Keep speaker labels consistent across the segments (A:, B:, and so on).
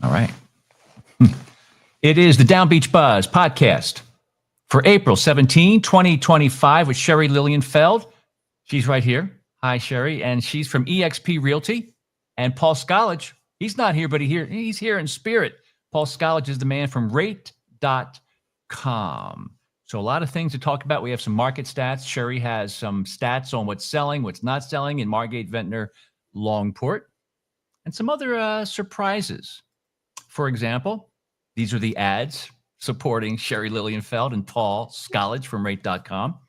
A: All right. It is the Down Beach Buzz podcast for April 17, 2025 with Sherry Lilienfeld. She's right here. Hi, Sherry. And she's from eXp Realty. And Paul Scollage, he's not here, but he's here in spirit. Paul Scollage is the man from rate.com. So a lot of things to talk about. We have some market stats. Sherry has some stats on what's selling, what's not selling in Margate, Ventnor, Longport, and some other surprises. For example, these are the ads supporting Sherry Lilienfeld and Paul Scollage from rate.com.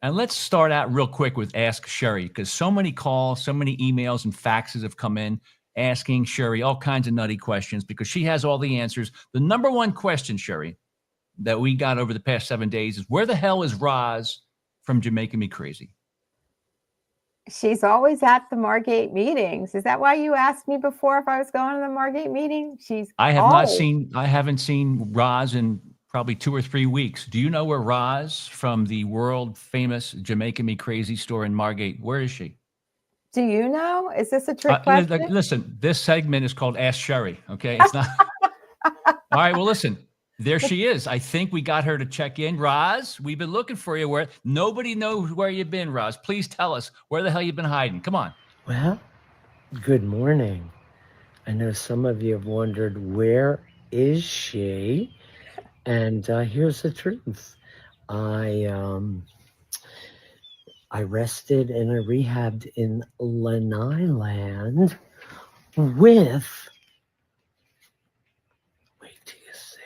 A: And let's start out real quick with Ask Sherry, because so many calls, so many emails and faxes have come in asking Sherry all kinds of nutty questions because she has all the answers. The number one question, Sherry, that we got over the past 7 days is, where the hell is Roz from Jamaica Me Crazy?
B: She's always at the Margate meetings. Is that why you asked me before if I was going to the Margate meeting?
A: I haven't seen Roz in probably 2 or 3 weeks. Do you know where Roz from the world famous Jamaica Me Crazy store in Margate, where is she?
B: Do you know? Is this a trick question?
A: Listen, this segment is called Ask Sherry. Okay. It's not. All right. Well, listen, there she is. I think we got her to check in. Roz, we've been looking for you. Nobody knows where you've been, Roz. Please tell us where the hell you've been hiding. Come on.
C: Well, good morning. I know some of you have wondered, where is she? And here's the truth. I rested and I rehabbed in Lanai Land with, wait till you see,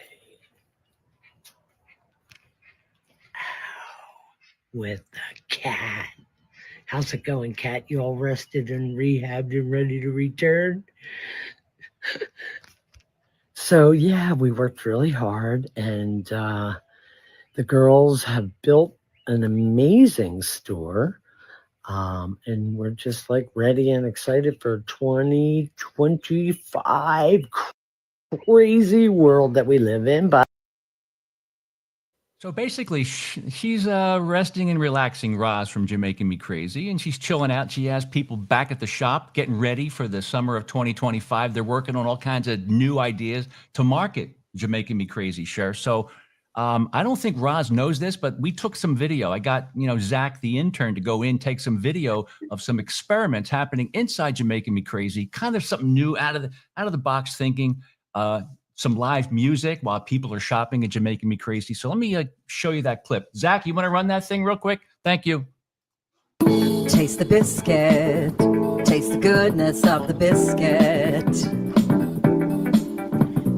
C: with the cat. How's it going, cat? You all rested and rehabbed and ready to return? So, yeah, we worked really hard, and the girls have built an amazing store, and we're just like ready and excited for 2025 crazy world that we live in. But
A: so basically, she's resting and relaxing, Roz from Jamaica Me Crazy, and she's chilling out. She has people back at the shop getting ready for the summer of 2025. They're working on all kinds of new ideas to market Jamaica Me Crazy, Cher. So I don't think Roz knows this, but we took some video. I got, Zach, the intern, to go in, take some video of some experiments happening inside Jamaica Me Crazy, kind of something new, out of the box thinking. Some live music while people are shopping at Jamaica Me Crazy. So let me show you that clip. Zach, you want to run that thing real quick? Thank you.
D: Taste the biscuit. Taste the goodness of the biscuit.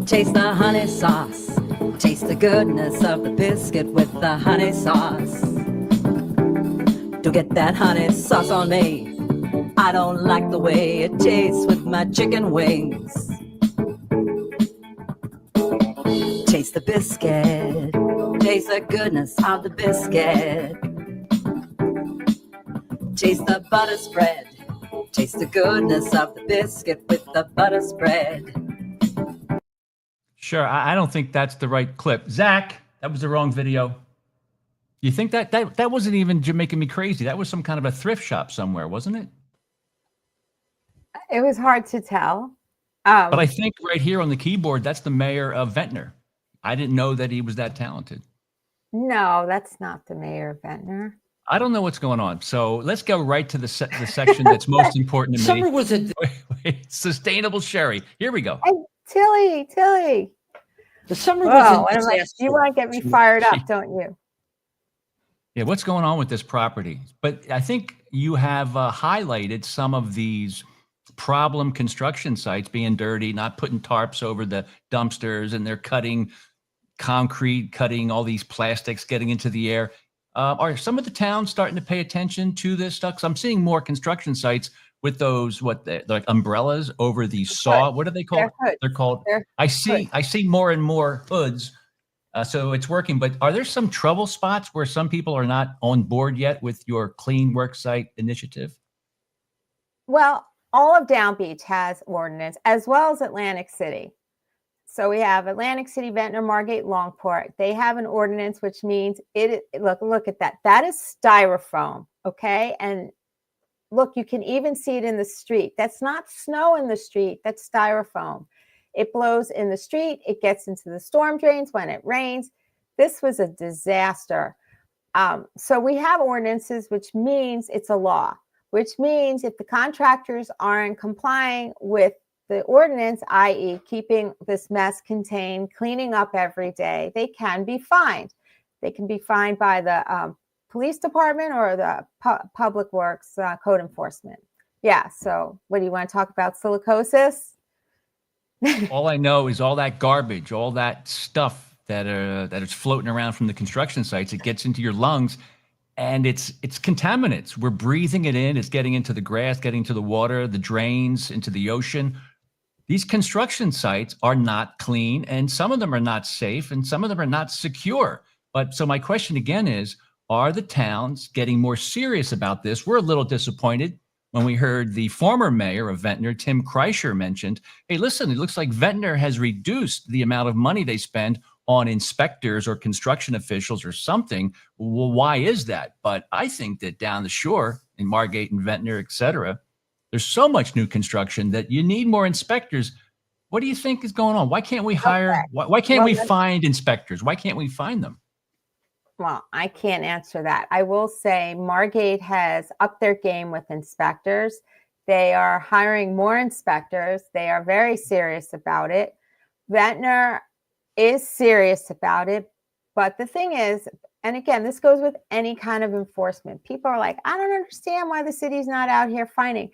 D: Taste the honey sauce. Taste the goodness of the biscuit with the honey sauce. Don't get that honey sauce on me. I don't like the way it tastes with my chicken wings. Taste the biscuit. Taste the goodness of the biscuit. Taste the butter spread. Taste the goodness of the biscuit with the butter spread.
A: Sure, I don't think that's the right clip. Zach, that was the wrong video. You think that wasn't even Jamaica Me Crazy? That was some kind of a thrift shop somewhere, wasn't it?
B: It was hard to tell.
A: But I think right here on the keyboard, that's the mayor of Ventnor. I didn't know that he was that talented.
B: No, that's not the mayor of Ventnor.
A: I don't know what's going on. So let's go right to the section that's most important to me.
C: summer was a
A: Sustainable Sherry. Here we go.
B: Hey, Tilly.
C: the summer
B: Oh,
C: was a disaster.
B: you want to get me fired up, don't you?
A: Yeah, what's going on with this property? But I think you have highlighted some of these problem construction sites being dirty, not putting tarps over the dumpsters, and they're cutting concrete, cutting all these plastics, getting into the air. Are some of the towns starting to pay attention to this stuff? Because I'm seeing more construction sites with those, like umbrellas over the saw. What are they called? They're called. I see more and more hoods. So it's working. But are there some trouble spots where some people are not on board yet with your clean work site initiative?
B: Well, all of Down Beach has ordinance, as well as Atlantic City. So we have Atlantic City, Ventnor, Margate, Longport. They have an ordinance, which means look at that. That is styrofoam, okay? And look, you can even see it in the street. That's not snow in the street. That's styrofoam. It blows in the street. It gets into the storm drains when it rains. This was a disaster. So we have ordinances, which means it's a law, which means if the contractors aren't complying with the ordinance, i.e. keeping this mess contained, cleaning up every day, they can be fined. They can be fined by the police department or the public works code enforcement. Yeah. So what do you want to talk about? Silicosis?
A: All I know is all that garbage, all that stuff that is floating around from the construction sites, it gets into your lungs, and it's contaminants. We're breathing it in. It's getting into the grass, getting to the water, the drains, into the ocean. These construction sites are not clean, and some of them are not safe, and some of them are not secure. But so my question again is, are the towns getting more serious about this? We're a little disappointed when we heard the former mayor of Ventnor, Tim Kreischer, mentioned, hey, listen, it looks like Ventnor has reduced the amount of money they spend on inspectors or construction officials or something. Well, why is that? But I think that down the shore in Margate and Ventnor, et cetera, there's so much new construction that you need more inspectors. What do you think is going on? Why can't we hire, why can't we find inspectors? Why can't we find them?
B: Well, I can't answer that. I will say Margate has upped their game with inspectors. They are hiring more inspectors. They are very serious about it. Ventnor is serious about it. But the thing is, and again, this goes with any kind of enforcement. People are like, I don't understand why the city's not out here fining.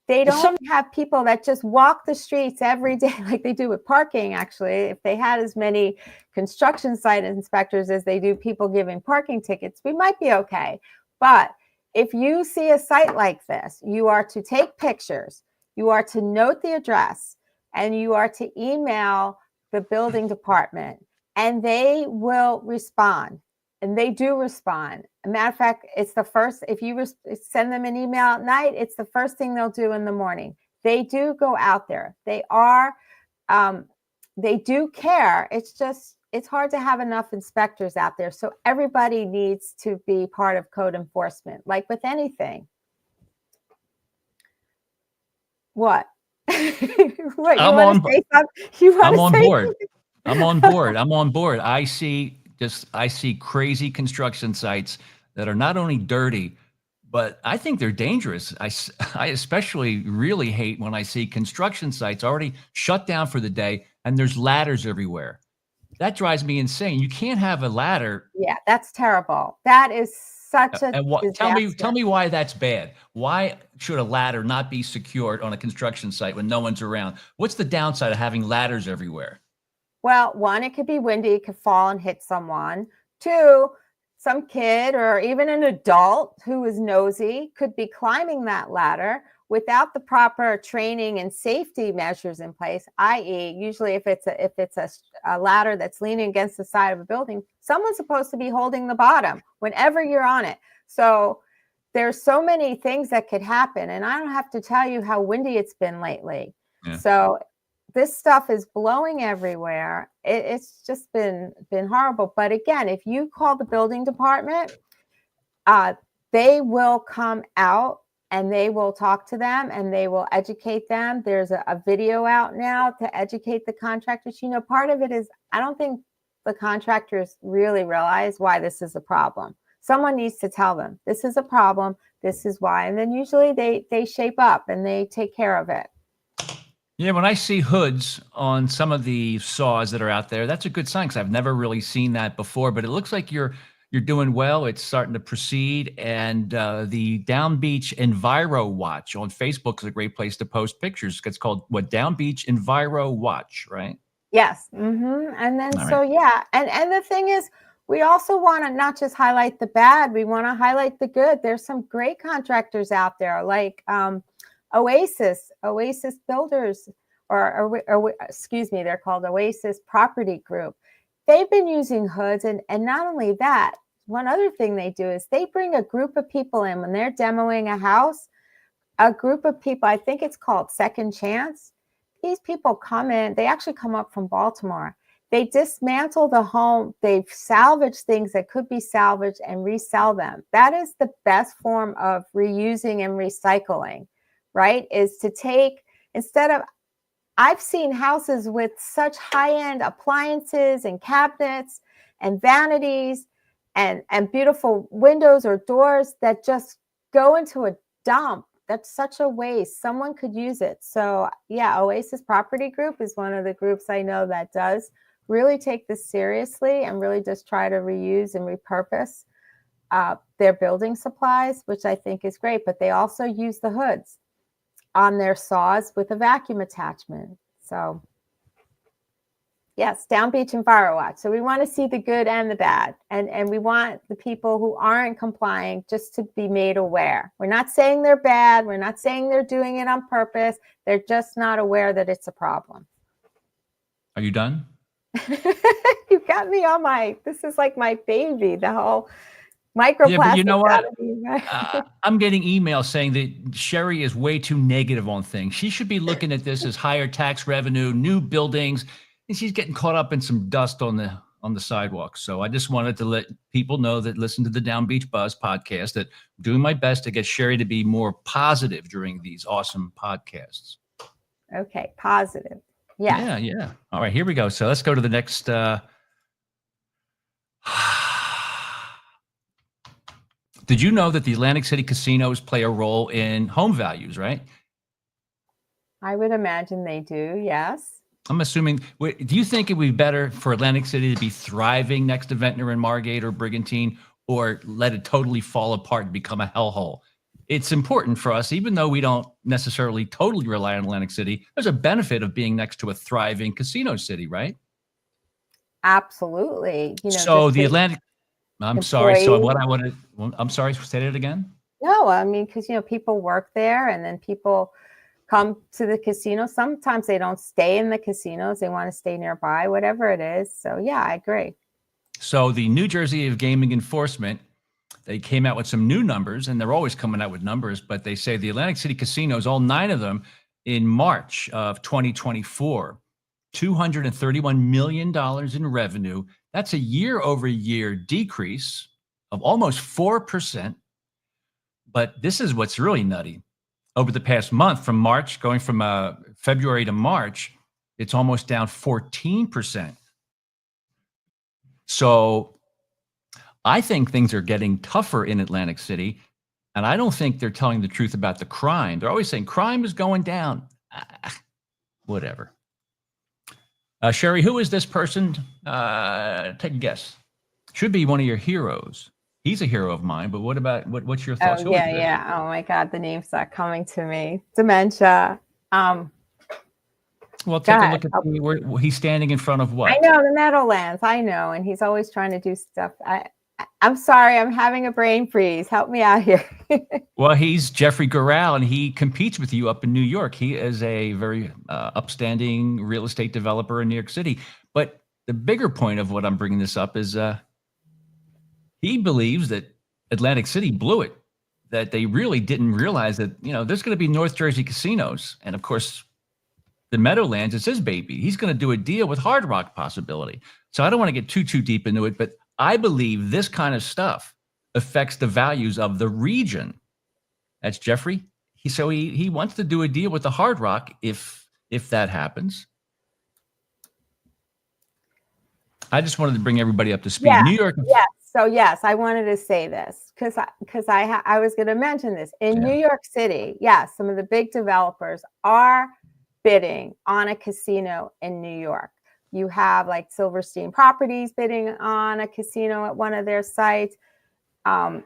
B: They don't have people that just walk the streets every day like they do with parking, actually. If they had as many construction site inspectors as they do people giving parking tickets, we might be okay. But if you see a site like this, you are to take pictures, you are to note the address, and you are to email the building department, and they will respond. And they do respond. As a matter of fact, it's the first, if you send them an email at night, it's the first thing they'll do in the morning. They do go out there. They do care. It's just, it's hard to have enough inspectors out there. So everybody needs to be part of code enforcement, like with anything. What? What,
A: I'm on board. I'm on board. I'm on board. I see crazy construction sites that are not only dirty, but I think they're dangerous. I especially really hate when I see construction sites already shut down for the day and there's ladders everywhere. That drives me insane. You can't have a ladder.
B: Yeah, that's terrible. That is such a disaster.
A: Tell me why that's bad. Why should a ladder not be secured on a construction site when no one's around? What's the downside of having ladders everywhere?
B: Well, one, it could be windy, it could fall and hit someone. Two, some kid or even an adult who is nosy could be climbing that ladder without the proper training and safety measures in place, i.e., usually if it's a ladder that's leaning against the side of a building, someone's supposed to be holding the bottom whenever you're on it. So there's so many things that could happen, and I don't have to tell you how windy it's been lately. Yeah. So this stuff is blowing everywhere. It's just been horrible. But again, if you call the building department, they will come out and they will talk to them and they will educate them. There's a video out now to educate the contractors. You know, part of it is, I don't think the contractors really realize why this is a problem. Someone needs to tell them, this is a problem, this is why. And then usually they shape up and they take care of it.
A: Yeah, when I see hoods on some of the saws that are out there, that's a good sign because I've never really seen that before. But it looks like you're doing well. It's starting to proceed. And the Down Beach Enviro Watch on Facebook is a great place to post pictures. It's called Down Beach Enviro Watch, right?
B: Yes. Mm-hmm. And then yeah. And the thing is, we also want to not just highlight the bad. We want to highlight the good. There's some great contractors out there, like Oasis Builders, or excuse me, they're called Oasis Property Group. They've been using hoods, and not only that, one other thing they do is they bring a group of people in when they're demoing a house. A group of people, I think it's called Second Chance. These people come in, they actually come up from Baltimore. They dismantle the home, they salvage things that could be salvaged and resell them. That is the best form of reusing and recycling, right? Is to take, instead of I've seen houses with such high-end appliances and cabinets and vanities and beautiful windows or doors that just go into a dump. That's such a waste. Someone could use it. So yeah, Oasis Property Group is one of the groups I know that does really take this seriously and really just try to reuse and repurpose their building supplies, which I think is great. But they also use the hoods on their saws with a vacuum attachment. So yes, Down Beach Enviro Watch. So we want to see the good and the bad. And we want the people who aren't complying just to be made aware. We're not saying they're bad. We're not saying they're doing it on purpose. They're just not aware that it's a problem.
A: Are you done?
B: You got me on this is like my baby, the whole microplastic.
A: Yeah, but you know what? I'm getting emails saying that Sherry is way too negative on things. She should be looking at this as higher tax revenue, new buildings, and she's getting caught up in some dust on the sidewalk. So I just wanted to let people know that listen to the Down Beach Buzz podcast that I'm doing my best to get Sherry to be more positive during these awesome podcasts.
B: Okay, positive. Yeah.
A: Yeah. All right, here we go. So let's go to the next. Did you know that the Atlantic City casinos play a role in home values, right?
B: I would imagine they do, yes.
A: I'm assuming, do you think it would be better for Atlantic City to be thriving next to Ventnor and Margate or Brigantine, or let it totally fall apart and become a hellhole? It's important for us, even though we don't necessarily totally rely on Atlantic City, there's a benefit of being next to a thriving casino city, right?
B: Absolutely.
A: So the Atlantic, I'm sorry. So what I wanted, I'm sorry, say that again.
B: No, I mean, because, people work there and then people come to the casino. Sometimes they don't stay in the casinos. They want to stay nearby, whatever it is. So yeah, I agree.
A: So the New Jersey of Gaming Enforcement, they came out with some new numbers, and they're always coming out with numbers, but they say the Atlantic City casinos, all 9 of them in March of 2024, $231 million in revenue. That's a year-over-year decrease of almost 4%. But this is what's really nutty. Over the past month, from March, going from February to March, it's almost down 14%. So I think things are getting tougher in Atlantic City, and I don't think they're telling the truth about the crime. They're always saying crime is going down. Whatever. Sherry, who is this person? Take a guess. Should be one of your heroes. He's a hero of mine, but what's your thoughts?
B: Oh, yeah. Oh my God, the name's not coming to me. Dementia.
A: Well, take a look at where he's standing in front of what?
B: I know, the Meadowlands. I know, and he's always trying to do stuff. I'm sorry, I'm having a brain freeze. Help me out here.
A: Well, he's Jeffrey Gural, and he competes with you up in New York. He is a very upstanding real estate developer in New York City. But the bigger point of what I'm bringing this up is he believes that Atlantic City blew it, that they really didn't realize that, there's going to be North Jersey casinos. And of course, the Meadowlands is his baby. He's going to do a deal with Hard Rock possibility. So I don't want to get too deep into it, but I believe this kind of stuff affects the values of the region. That's Jeffrey. He wants to do a deal with the Hard Rock if that happens. I just wanted to bring everybody up to speed.
B: Yeah,
A: New York.
B: Yes. So yes, I wanted to say this because I was going to mention this in New York City. Yes, some of the big developers are bidding on a casino in New York. You have like Silverstein Properties bidding on a casino at one of their sites. A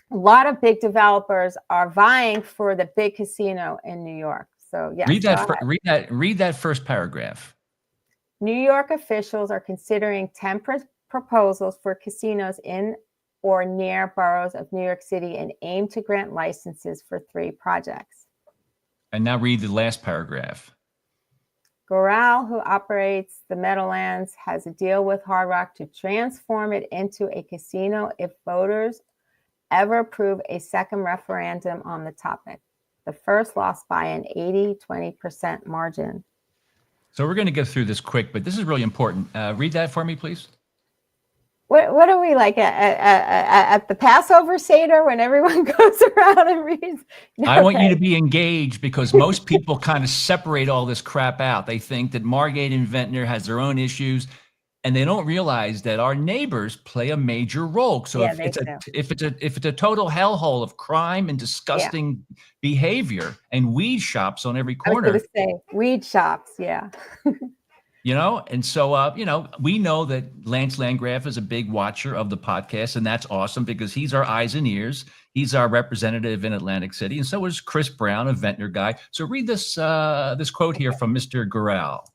B: lot of big developers are vying for the big casino in New York. So yeah,
A: read that first paragraph.
B: New York officials are considering 10 proposals for casinos in or near boroughs of New York City and aim to grant licenses for 3 projects.
A: And now read the last paragraph.
B: Gural, who operates the Meadowlands, has a deal with Hard Rock to transform it into a casino if voters ever approve a second referendum on the topic. The first lost by an 80-20% margin. So
A: we're going to go through this quick, but this is really important. Read that for me, please.
B: what are we like at the Passover Seder when everyone goes around and reads? No,
A: I want you
B: okay.
A: to be engaged because most people kind of separate all this crap out. They think that Margate and Ventnor has their own issues, and they don't realize that our neighbors play a major role. So
B: Yeah,
A: if
B: they
A: it's a
B: do.
A: if it's a total hellhole of crime and
B: Yeah,
A: disgusting behavior and weed shops on every
B: I was going
A: corner,
B: to say weed shops. Yeah.
A: and so we know that Lance Landgraf is a big watcher of the podcast, and that's awesome because he's our eyes and ears. He's our representative in Atlantic City, and so is Chris Brown, a Ventnor guy. So read this this quote here from Mr. Gural.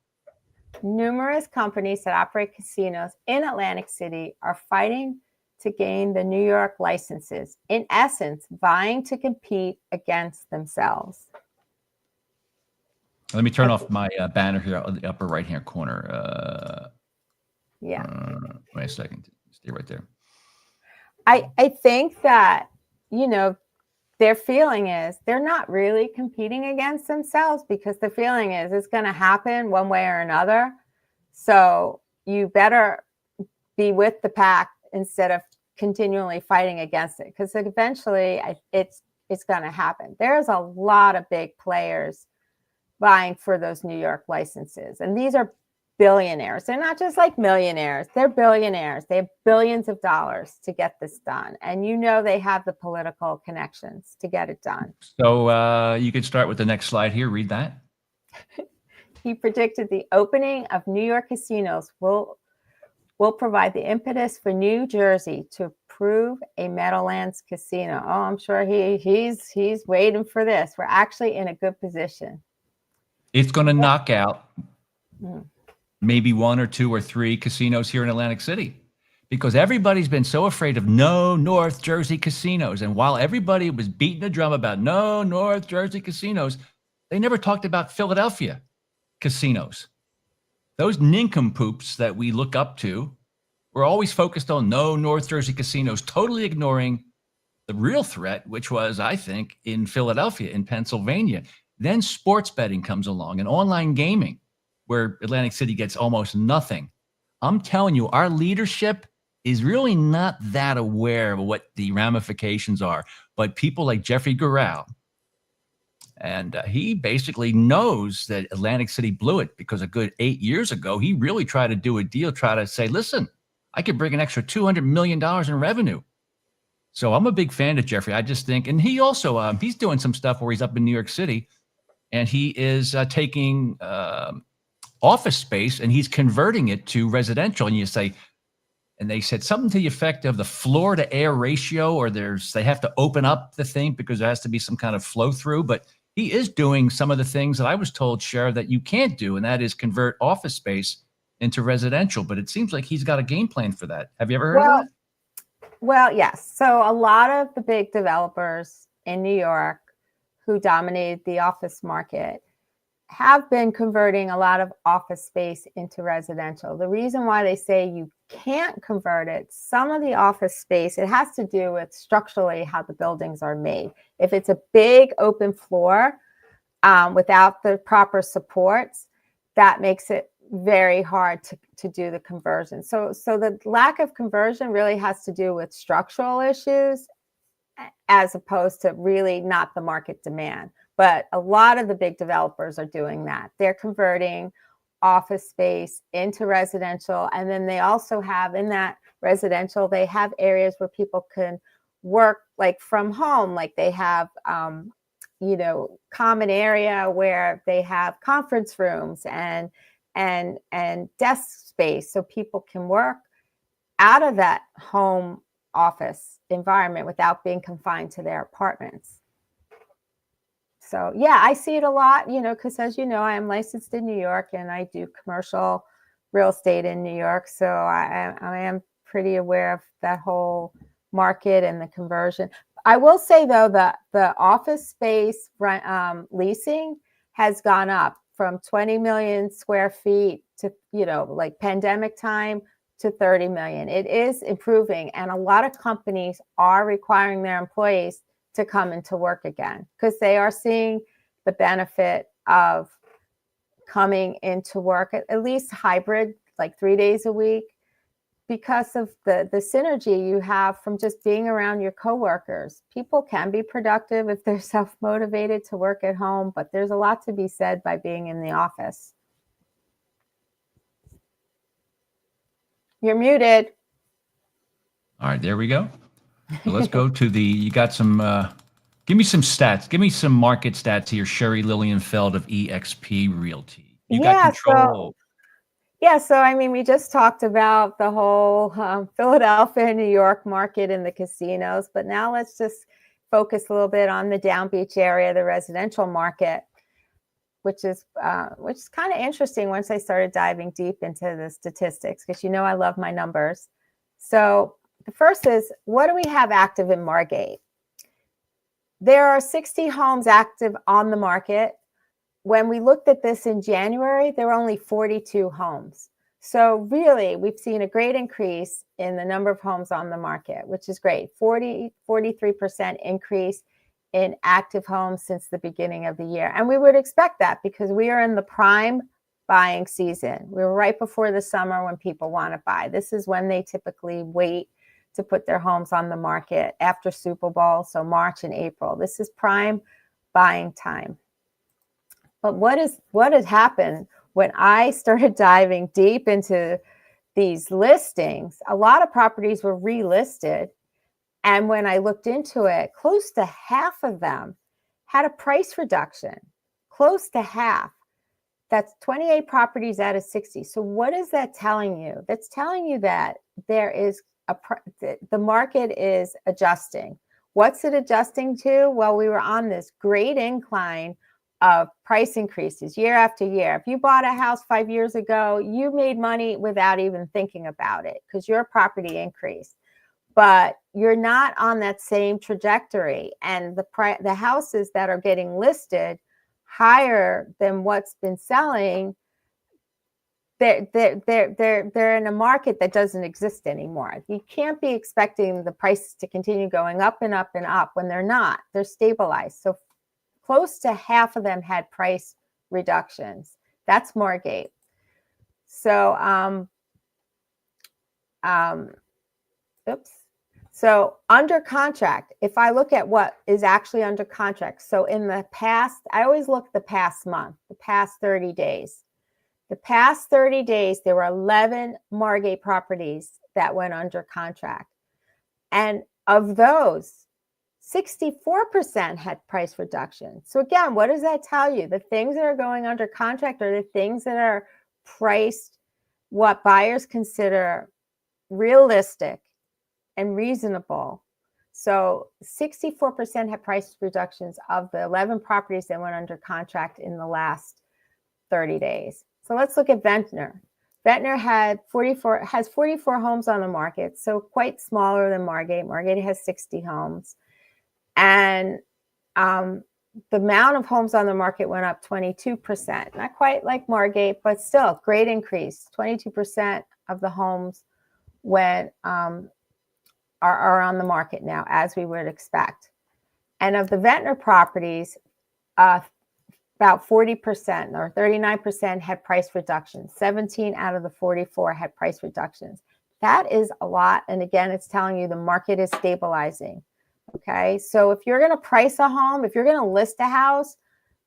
B: Numerous companies that operate casinos in Atlantic City are fighting to gain the New York licenses, in essence, vying to compete against themselves.
A: Let me turn off my banner here on the upper right-hand corner.
B: Yeah.
A: Wait a second. Stay right there.
B: I think that, their feeling is they're not really competing against themselves because the feeling is it's going to happen one way or another. So you better be with the pack instead of continually fighting against it, because eventually it's going to happen. There's a lot of big players vying for those New York licenses, and these are billionaires. They're not just like millionaires, they're billionaires. They have billions of dollars to get this done, and they have the political connections to get it done.
A: So you could start with the next slide here. Read that.
B: He predicted the opening of New York casinos will provide the impetus for New Jersey to approve a Meadowlands casino. Oh, I'm sure he's waiting for this. We're actually in a good position.
A: It's going to knock out maybe 1 or 2 or 3 casinos here in Atlantic City, because everybody's been so afraid of no North Jersey casinos. And while everybody was beating the drum about no North Jersey casinos, they never talked about Philadelphia casinos. Those nincompoops that we look up to were always focused on no North Jersey casinos, totally ignoring the real threat, which was, I think, in Philadelphia, in Pennsylvania. Then sports betting comes along and online gaming, where Atlantic City gets almost nothing. I'm telling you, our leadership is really not that aware of what the ramifications are. But people like Jeffrey Gural, and he basically knows that Atlantic City blew it, because a good 8 years ago, he really tried to do a deal, try to say, listen, I could bring an extra $200 million in revenue. So I'm a big fan of Jeffrey. I just think, and he also, he's doing some stuff where he's up in New York City, and he is taking office space and he's converting it to residential. And you say, and they said something to the effect of the floor to air ratio, or they have to open up the thing because there has to be some kind of flow through. But he is doing some of the things that I was told, Cher, that you can't do, and that is convert office space into residential. But it seems like he's got a game plan for that. Have you ever heard of that?
B: Well, yes. So a lot of the big developers in New York who dominated the office market have been converting a lot of office space into residential. The reason why they say you can't convert it, some of the office space, it has to do with structurally how the buildings are made. If it's a big open floor without the proper supports, that makes it very hard to do the conversion. So the lack of conversion really has to do with structural issues as opposed to really not the market demand. But a lot of the big developers are doing that. They're converting office space into residential. And then they also have, in that residential, they have areas where people can work like from home. Like they have, common area where they have conference rooms and desk space, so people can work out of that home office environment without being confined to their apartments. So yeah, I see it a lot, because as you know, I am licensed in New York and I do commercial real estate in New York. So I am pretty aware of that whole market and the conversion. I will say though, that the office space leasing has gone up from 20 million square feet to, like pandemic time, to 30 million. It is improving. And a lot of companies are requiring their employees to come into work again because they are seeing the benefit of coming into work, at least hybrid, like 3 days a week. because of the synergy you have from just being around your coworkers. People can be productive if they're self-motivated to work at home, but there's a lot to be said by being in the office. You're muted.
A: All right, there we go. So let's go to you got some, give me some stats. Give me some market stats here, Sherry Lilienfeld of eXp Realty. You got control.
B: So I mean, we just talked about the whole Philadelphia, New York market and the casinos, but now let's just focus a little bit on the Down Beach area, the residential market, which is kind of interesting once I started diving deep into the statistics, because I love my numbers. So the first is, what do we have active in Margate? There are 60 homes active on the market. When we looked at this in January, there were only 42 homes. So really, we've seen a great increase in the number of homes on the market, which is great. 43% increase in active homes since the beginning of the year. And we would expect that because we are in the prime buying season. We're right before the summer when people want to buy. This is when they typically wait to put their homes on the market after Super Bowl, so March and April. This is prime buying time. But what had happened when I started diving deep into these listings? A lot of properties were relisted. And when I looked into it, close to half of them had a price reduction, close to half. That's 28 properties out of 60. So what is that telling you? That's telling you that there is the market is adjusting. What's it adjusting to? Well, we were on this great incline of price increases year after year. If you bought a house 5 years ago, you made money without even thinking about it because your property increased. But you're not on that same trajectory. And the houses that are getting listed higher than what's been selling, they're in a market that doesn't exist anymore. You can't be expecting the prices to continue going up and up and up when they're not. They're stabilized. So close to half of them had price reductions. That's Margate. So, So under contract, if I look at what is actually under contract. So in the past, I always look the past month, the past 30 days. The past 30 days, there were 11 Margate properties that went under contract. And of those, 64% had price reduction. So again, what does that tell you? The things that are going under contract are the things that are priced what buyers consider realistic and reasonable. So 64% had price reductions of the 11 properties that went under contract in the last 30 days. So let's look at Ventnor. Ventnor has 44 homes on the market, so quite smaller than Margate. Margate has 60 homes. And the amount of homes on the market went up 22%. Not quite like Margate, but still great increase. 22% of the homes are on the market now, as we would expect. And of the Ventnor properties, about 40% or 39% had price reductions. 17 out of the 44 had price reductions. That is a lot. And again, it's telling you the market is stabilizing. Okay. So if you're going to price a home, if you're going to list a house,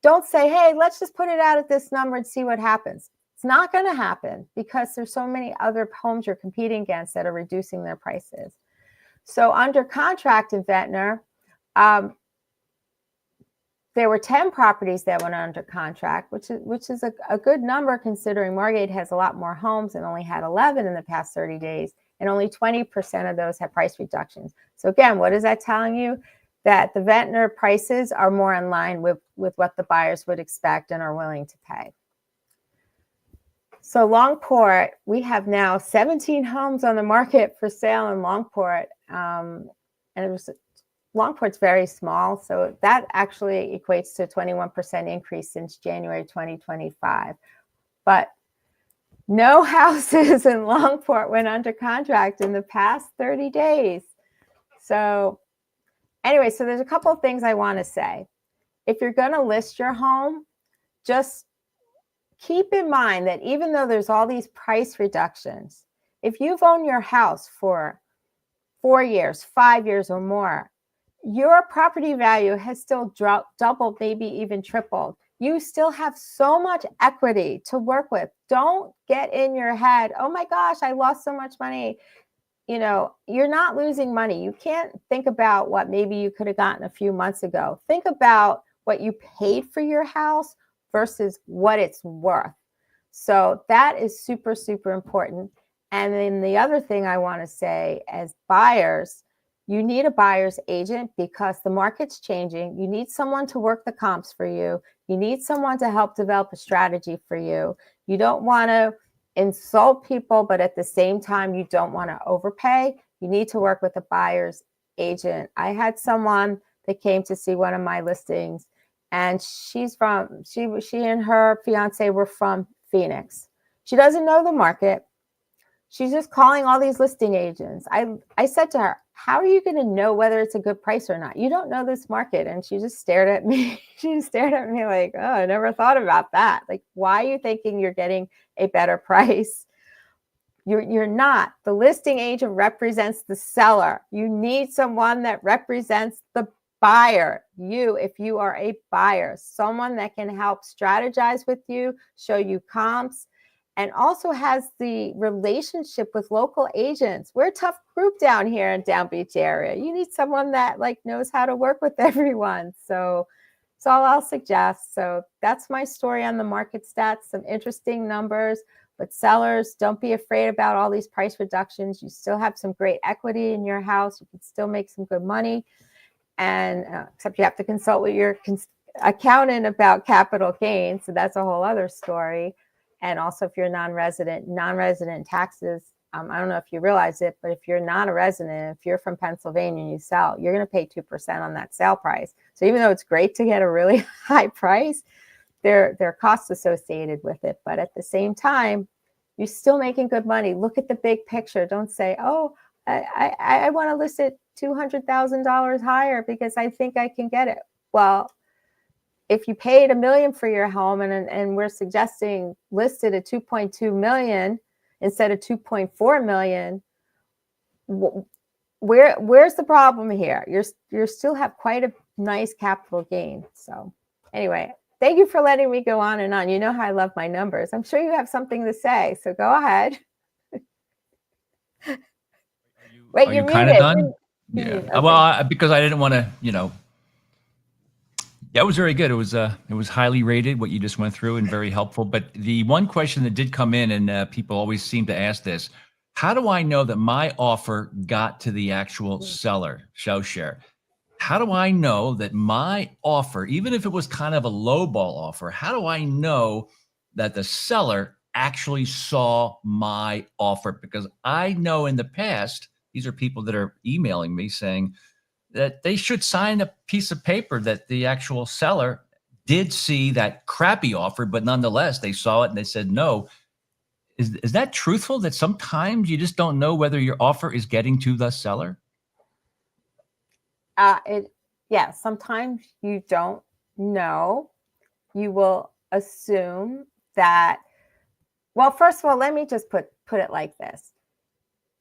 B: don't say, hey, let's just put it out at this number and see what happens. It's not going to happen because there's so many other homes you're competing against that are reducing their prices. So under contract in Ventnor, there were 10 properties that went under contract, which is a good number considering Margate has a lot more homes and only had 11 in the past 30 days, and only 20% of those had price reductions. So again, what is that telling you? That the Ventnor prices are more in line with what the buyers would expect and are willing to pay. So Longport, we have now 17 homes on the market for sale in Longport. Longport's very small, so that actually equates to a 21% increase since January 2025. But no houses in Longport went under contract in the past 30 days. So anyway, so there's a couple of things I want to say. If you're going to list your home, just keep in mind that even though there's all these price reductions, If you've owned your house for 4 years, 5 years or more, your property value has still doubled, maybe even tripled. You still have so much equity to work with. Don't get in your head, oh my gosh, I lost so much money. You know, you're not losing money. You can't think about what maybe you could have gotten a few months ago. Think about what you paid for your house versus what it's worth. So that is super, super important. And then the other thing I want to say, as buyers, you need a buyer's agent because the market's changing. You need someone to work the comps for you. You need someone to help develop a strategy for you. You don't want to insult people, but at the same time, you don't want to overpay. You need to work with a buyer's agent. I had someone that came to see one of my listings, and she and her fiance were from Phoenix. She doesn't know the market. She's just calling all these listing agents. I said to her, how are you going to know whether it's a good price or not? You don't know this market. And she just stared at me. She just stared at me like, oh, I never thought about that. Like, why are you thinking you're getting a better price? You're not. The listing agent represents the seller. You need someone that represents the buyer. If you are a buyer, someone that can help strategize with you, show you comps, and also has the relationship with local agents. We're a tough group down here in Down Beach area. You need someone that like knows how to work with everyone. So that's all I'll suggest. So that's my story on the market stats, some interesting numbers. But sellers, don't be afraid about all these price reductions. You still have some great equity in your house. You can still make some good money. And except you have to consult with your accountant about capital gains. So that's a whole other story. And also, if you're non-resident taxes, I don't know if you realize it, but if you're not a resident, if you're from Pennsylvania and you sell, you're going to pay 2% on that sale price. So even though it's great to get a really high price, there are costs associated with it. But at the same time, you're still making good money. Look at the big picture. Don't say, oh, I want to list it $200,000 higher because I think I can get it. Well, if you paid $1 million for your home and we're suggesting listed at 2.2 million instead of 2.4 million, where's the problem here? You still have quite a nice capital gain. So anyway, thank you for letting me go on and on. You know how I love my numbers. I'm sure you have something to say, so go ahead. Wait,
A: Are
B: you're
A: you kind of
B: muted.
A: done? Yeah.
B: Okay.
A: Well, because I didn't want to, yeah, it was very good. It was highly rated, what you just went through, and very helpful. But the one question that did come in, and people always seem to ask this: how do I know that my offer got to the actual seller, show share? How do I know that my offer, even if it was kind of a lowball offer, how do I know that the seller actually saw my offer? Because I know in the past, these are people that are emailing me saying that they should sign a piece of paper that the actual seller did see that crappy offer, but nonetheless, they saw it and they said no. Is that truthful, that sometimes you just don't know whether your offer is getting to the seller?
B: Yeah, sometimes you don't know. You will assume that, well, first of all, let me just put it like this.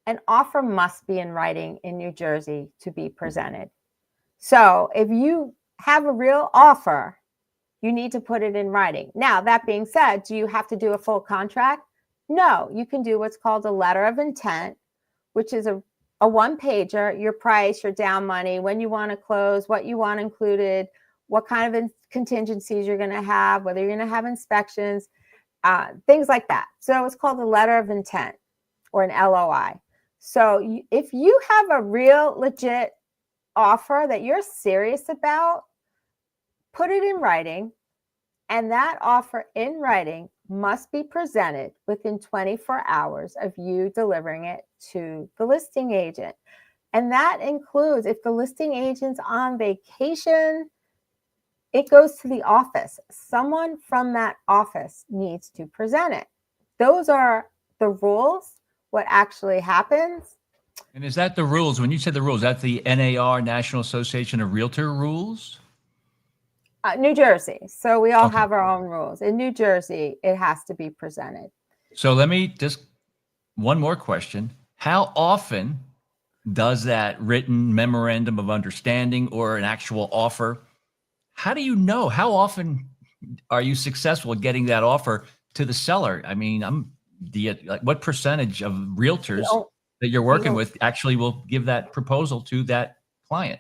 B: An offer must be in writing in New Jersey to be presented. So if you have a real offer, you need to put it in writing. Now, that being said, do you have to do a full contract? No, you can do what's called a letter of intent, which is a one-pager, your price, your down money, when you want to close, what you want included, what kind of contingencies you're going to have, whether you're going to have inspections, things like that. So it's called a letter of intent or an LOI. So if you have a real legit offer that you're serious about, put it in writing, and that offer in writing must be presented within 24 hours of you delivering it to the listing agent. And that includes, if the listing agent's on vacation, it goes to the office. Someone from that office needs to present it. Those are the rules. What actually happens.
A: And is that the rules? When you said the rules, that's the NAR, National Association of Realtor rules?
B: New Jersey. So we all
A: Okay.
B: have our own rules. In New Jersey, it has to be presented.
A: So let me just one more question. How often does that written memorandum of understanding or an actual offer, how do you know? How often are you successful at getting that offer to the seller? I mean, like, what percentage of realtors
B: Oh,
A: that you're working with actually will give that proposal to that client?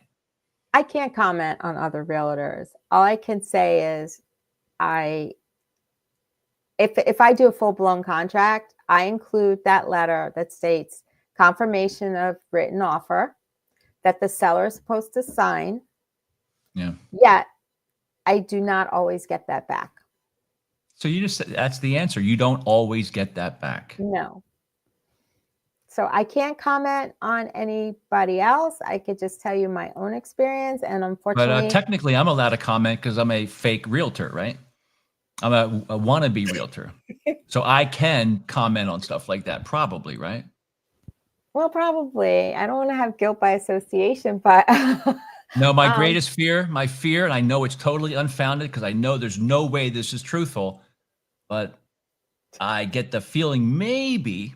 B: I can't comment on other realtors. All I can say is if I do a full-blown contract, I include that letter that states confirmation of written offer that the seller is supposed to sign.
A: Yeah.
B: Yet I do not always get that back.
A: So that's the answer. You don't always get that back.
B: No. So I can't comment on anybody else. I could just tell you my own experience. And
A: But
B: unfortunately,
A: technically, I'm allowed to comment because I'm a fake realtor, right? I'm a wannabe realtor. So I can comment on stuff like that, probably, right?
B: well, probably. I don't want to have guilt by association, but
A: No, my greatest fear, and I know it's totally unfounded because I know there's no way this is truthful, but I get the feeling maybe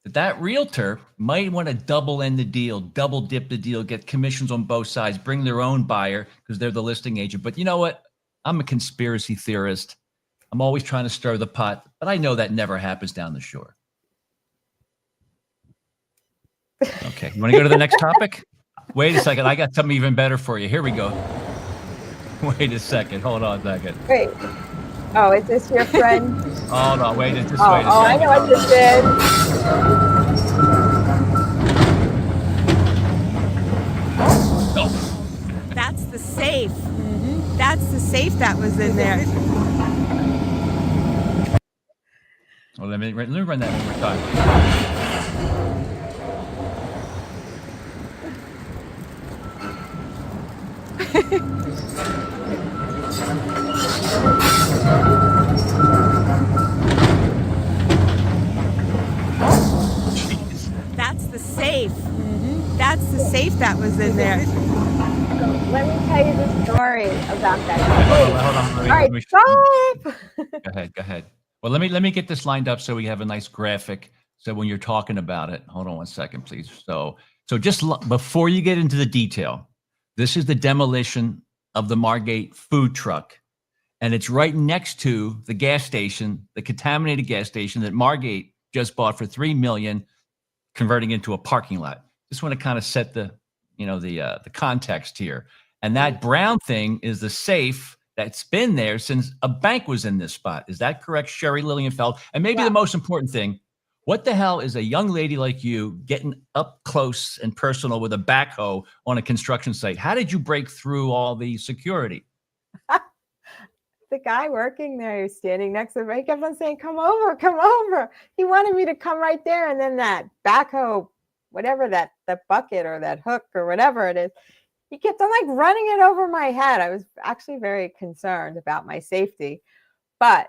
A: that realtor might want to double end the deal, double dip the deal, get commissions on both sides, bring their own buyer because they're the listing agent. But you know what? I'm a conspiracy theorist. I'm always trying to stir the pot, but I know that never happens down the shore. Okay, you want to go to the next topic? Wait a second, I got something even better for you. Here we go. Wait a second, hold on a second.
B: wait. Oh, is this your friend?
A: Hold on, wait a second.
B: I know what this is.
A: Oh.
E: That's the safe. That's the safe that was in there.
A: Well, let me run that one more time.
E: That's the safe. That's the safe that was in there.
B: Let me tell you the story about that.
A: Hold on.
B: All right, stop.
A: Go ahead. Well, let me get this lined up so we have a nice graphic. So when you're talking about it, hold on one second, please. So just before you get into the detail, this is the demolition of the Margate food truck, and it's right next to the gas station, the contaminated gas station that Margate just bought for $3 million, converting into a parking lot. Just want to kind of set the context here. And that brown thing is the safe that's been there since a bank was in this spot. Is that correct, Sherry Lilienfeld? And maybe the most important thing, what the hell is a young lady like you getting up close and personal with a backhoe on a construction site? How did you break through all the security?
B: The guy working there, he was standing next to me. He kept on saying, come over, come over. He wanted me to come right there. And then that backhoe, whatever that bucket or that hook or whatever it is, he kept on like running it over my head. I was actually very concerned about my safety. But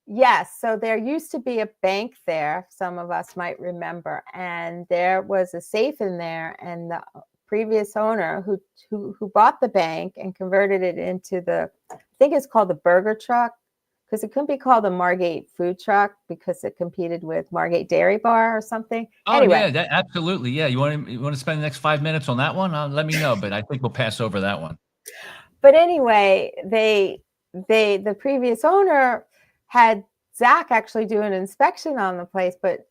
B: yes, so there used to be a bank there, some of us might remember, and there was a safe in there, and the previous owner who bought the bank and converted it into I think it's called the burger truck, because it couldn't be called the Margate food truck because it competed with Margate Dairy Bar or something.
A: Oh,
B: anyway,
A: yeah, absolutely. Yeah, you want to spend the next 5 minutes on that one? Let me know, but I think we'll pass over that one.
B: But anyway, the previous owner had Zach actually do an inspection on the place, but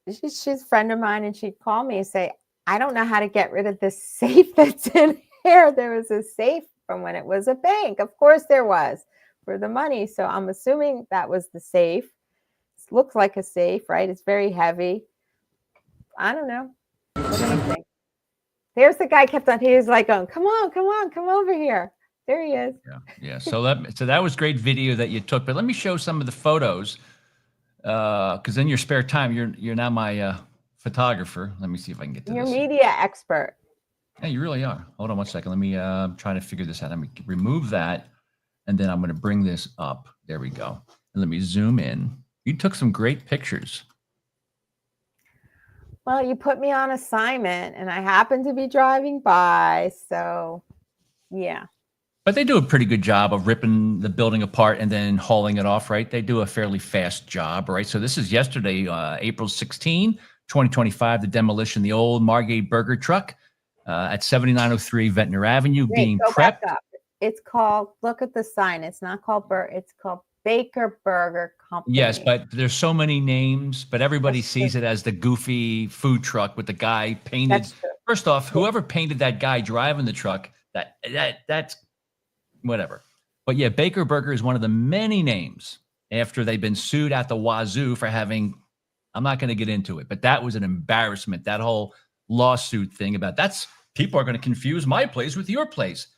B: she's a friend of mine, and she'd call me and say, I don't know how to get rid of this safe that's in here. There was a safe from when it was a bank. Of course there was, for the money. So I'm assuming that was the safe. It looks like a safe, right? It's very heavy. I don't know. What do you think? There's the guy kept on, he was like, come on, come over here. There he is.
A: Yeah. So that was great video that you took, but let me show some of the photos. Because in your spare time, you're now my photographer. Let me see if I can get to
B: You're
A: this.
B: media expert.
A: Yeah, you really are. Hold on one second. Let me try to figure this out. Let me remove that, and then I'm going to bring this up. There we go. And let me zoom in. You took some great pictures.
B: Well, you put me on assignment, and I happened to be driving by, so yeah.
A: But they do a pretty good job of ripping the building apart and then hauling it off, right? They do a fairly fast job, right? So this is yesterday, April 16, 2025, the demolition of the old Margate burger truck at 7903 Ventnor Avenue
B: Wait,
A: being
B: go back
A: prepped.
B: up. It's called, look at the sign. It's not called it's called Baker Burger Company.
A: Yes, but there's so many names, but everybody
B: That's
A: sees it as the goofy food truck with the guy painted.
B: That's true.
A: First off, whoever painted that guy driving the truck, that's whatever. But yeah, Baker Burger is one of the many names after they've been sued at the wazoo for having, I'm not going to get into it, but that was an embarrassment. That whole lawsuit thing about people are going to confuse my place with your place.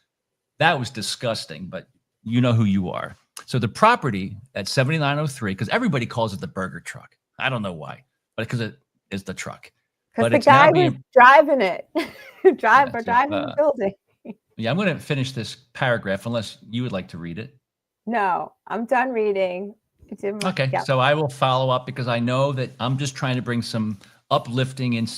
A: That was disgusting, but you know who you are. So the property at 7903, because everybody calls it the burger truck. I don't know why, but because it is the truck.
B: Because
A: But
B: the
A: it's now
B: guy was
A: being-
B: driving it, driving
A: Yes,
B: the building.
A: Yeah, I'm going to finish this paragraph unless you would like to read it.
B: No, I'm done reading.
A: Okay,
B: Yeah.
A: so I will follow up because I know that I'm just trying to bring some uplifting. And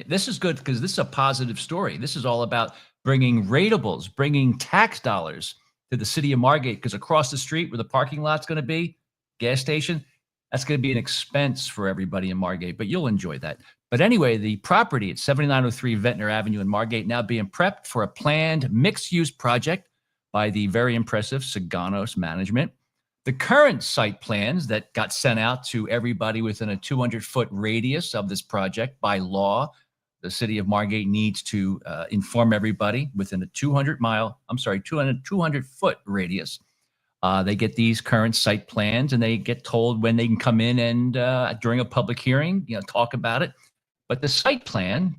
A: this is good because this is a positive story. This is all about bringing ratables, bringing tax dollars to the city of Margate, because across the street where the parking lot's going to be, gas station, that's going to be an expense for everybody in Margate, but you'll enjoy that. But anyway, the property at 7903 Ventnor Avenue in Margate now being prepped for a planned mixed-use project by the very impressive Saganos management. The current site plans that got sent out to everybody within a 200-foot radius of this project by law, the city of Margate needs to inform everybody within a 200-foot radius. They get these current site plans and they get told when they can come in and during a public hearing, talk about it. But the site plan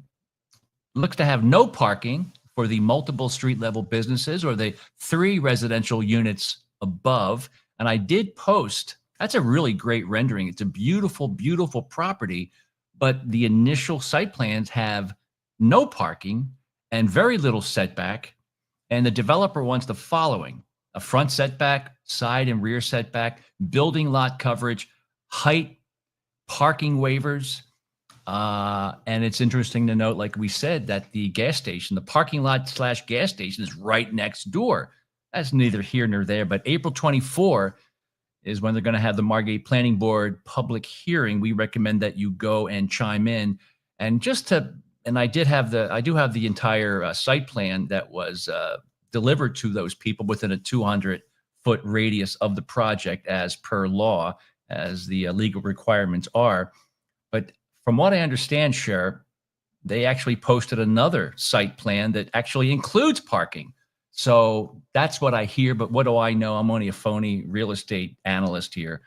A: looks to have no parking for the multiple street level businesses or the 3 residential units above. And I did post, that's a really great rendering. It's a beautiful, beautiful property, but the initial site plans have no parking and very little setback. And the developer wants the following: a front setback, side and rear setback, building lot coverage, height, parking waivers. And it's interesting to note, like we said, that the gas station, the parking lot / gas station is right next door. That's neither here nor there, but April 24 is when they're going to have the Margate Planning Board public hearing. We recommend that you go and chime in. And I do have the entire site plan that was delivered to those people within a 200-foot radius of the project as per law, as the legal requirements are. But from what I understand, Cher, they actually posted another site plan that actually includes parking. So that's what I hear, but what do I know? I'm only a phony real estate analyst here.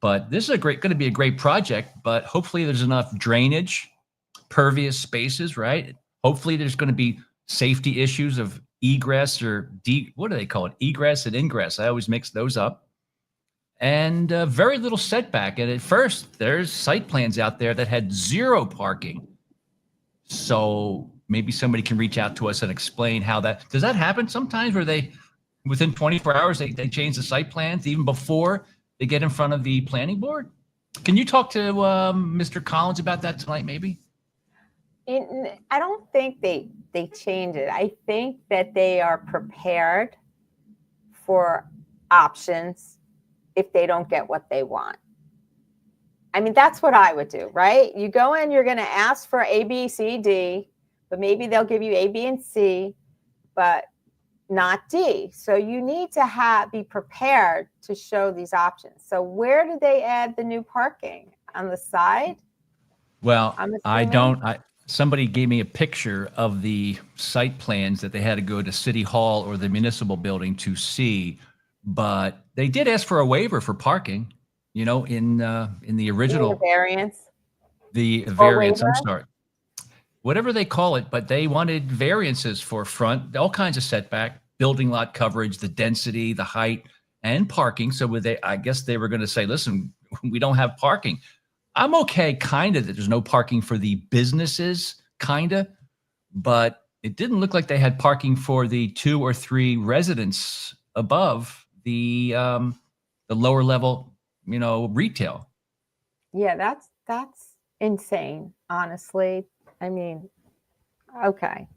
A: But this is going to be a great project, but hopefully there's enough drainage, pervious spaces, right? Hopefully there's going to be safety issues of egress or what do they call it? Egress and ingress. I always mix those up. And very little setback. And at first, there's site plans out there that had 0 parking. So maybe somebody can reach out to us and explain how does that happen sometimes, where they, within 24 hours, they change the site plans even before they get in front of the planning board? Can you talk to Mr. Collins about that tonight, maybe?
B: I don't think they change it. I think that they are prepared for options if they don't get what they want. I mean, that's what I would do, right? You go in, you're going to ask for A, B, C, D, but maybe they'll give you A, B, and C, but not D. So you need to be prepared to show these options. So where did they add the new parking? On the side?
A: Well, somebody gave me a picture of the site plans that they had to go to City Hall or the municipal building to see, but they did ask for a waiver for parking, in the original
B: variance.
A: The variance, I'm sorry. Whatever they call it, but they wanted variances for front, all kinds of setback, building lot coverage, the density, the height, and parking. So I guess they were going to say, listen, we don't have parking. I'm okay, kind of, that there's no parking for the businesses, kind of, but it didn't look like they had parking for the 2 or 3 residents above the lower level, retail.
B: Yeah, that's insane, honestly. I mean, okay,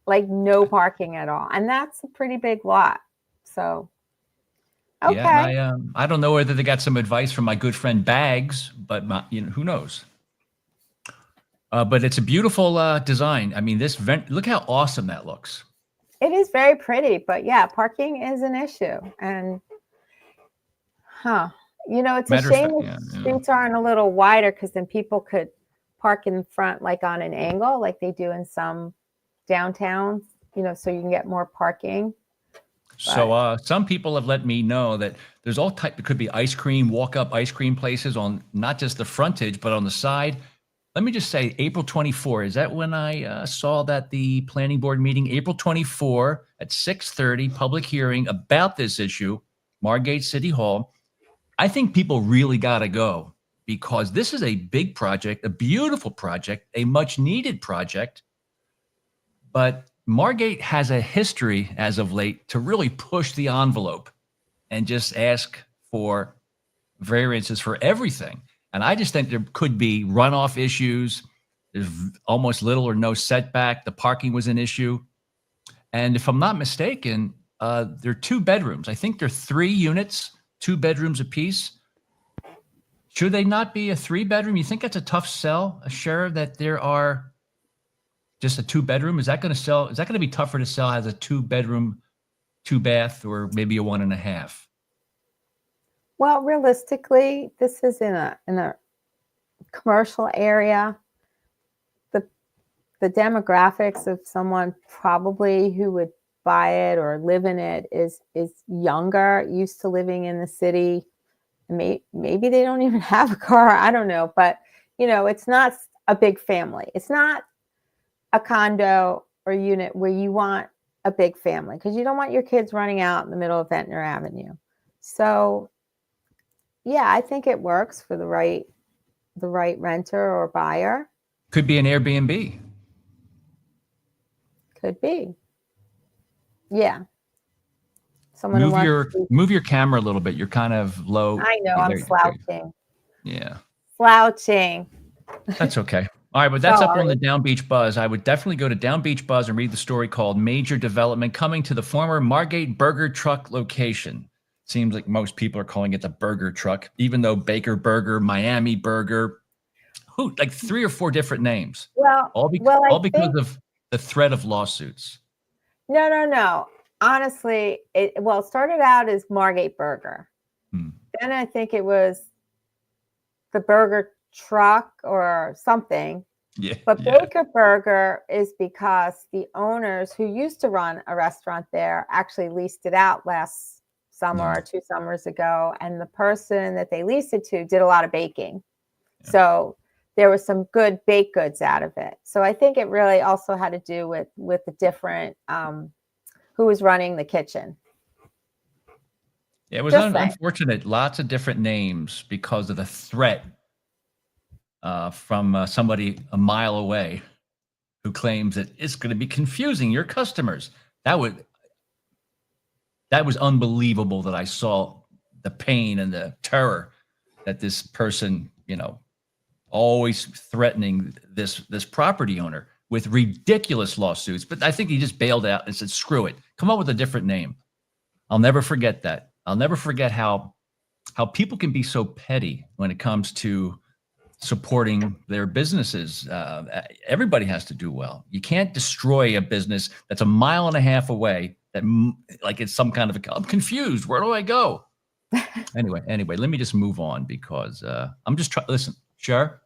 B: like no parking at all, and that's a pretty big lot. So,
A: Yeah,
B: okay.
A: and I don't know whether they got some advice from my good friend Bags, but who knows? But it's a beautiful design. I mean, look how awesome that looks.
B: It is very pretty, but yeah, parking is an issue. And, it's a
A: Matter of
B: shame
A: fact,
B: the
A: yeah.
B: streets aren't a little wider because then people could park in front, like on an angle, like they do in some downtowns, so you can get more parking.
A: So some people have let me know that there's all type. It could be walk-up ice cream places on not just the frontage, but on the side. Let me just say, April 24. Is that when I saw that the planning board meeting? April 24 at 6:30, public hearing about this issue, Margate City Hall. I think people really got to go because this is a big project, a beautiful project, a much-needed project. But Margate has a history as of late to really push the envelope and just ask for variances for everything. And I just think there could be runoff issues. There's almost little or no setback. The parking was an issue. And if I'm not mistaken, there are 2 bedrooms. I think there are 3 units, 2 bedrooms apiece. Should they not be a 3-bedroom? You think that's a tough sell, a share that there are just a 2-bedroom? Is that going to sell? Is that going to be tougher to sell as a 2-bedroom, 2-bath, or maybe a 1.5?
B: Well, realistically, this is in a commercial area. The demographics of someone probably who would buy it or live in it is younger, used to living in the city. Maybe they don't even have a car. I don't know, but it's not a big family. It's not a condo or unit where you want a big family because you don't want your kids running out in the middle of Ventnor Avenue. So, yeah, I think it works for the right renter or buyer.
A: Could be an Airbnb.
B: Could be. Yeah. Someone who
A: Move your camera a little bit. You're kind of low.
B: I know, I'm slouching.
A: Yeah.
B: Slouching.
A: That's okay. All right, but that's up on the Down Beach Buzz. I would definitely go to Down Beach Buzz and read the story called Major Development Coming to the Former Margate Burger Truck Location. Seems like most people are calling it the Burger Truck, even though Baker Burger, Miami Burger, like 3 or 4 different names.
B: Well,
A: all because of the threat of lawsuits.
B: No. Honestly, it started out as Margate Burger. Then I think it was the Burger Truck or something.
A: Yeah.
B: But Baker Burger is because the owners who used to run a restaurant there actually leased it out last summer or 2 summers ago. And the person that they leased it to did a lot of baking. Yeah. So there was some good baked goods out of it. So I think it really also had to do with the different who was running the kitchen.
A: Yeah, it was unfortunate. Lots of different names because of the threat from somebody a mile away who claims that it's going to be confusing your customers. That was unbelievable that I saw the pain and the terror that this person, always threatening this property owner with ridiculous lawsuits. But I think he just bailed out and said, screw it. Come up with a different name. I'll never forget that. I'll never forget how people can be so petty when it comes to supporting their businesses. Everybody has to do well. You can't destroy a business that's 1.5 miles away that like it's some kind of I'm confused. Where do I go? Anyway, let me just move on because I'm just trying. Listen, Cher,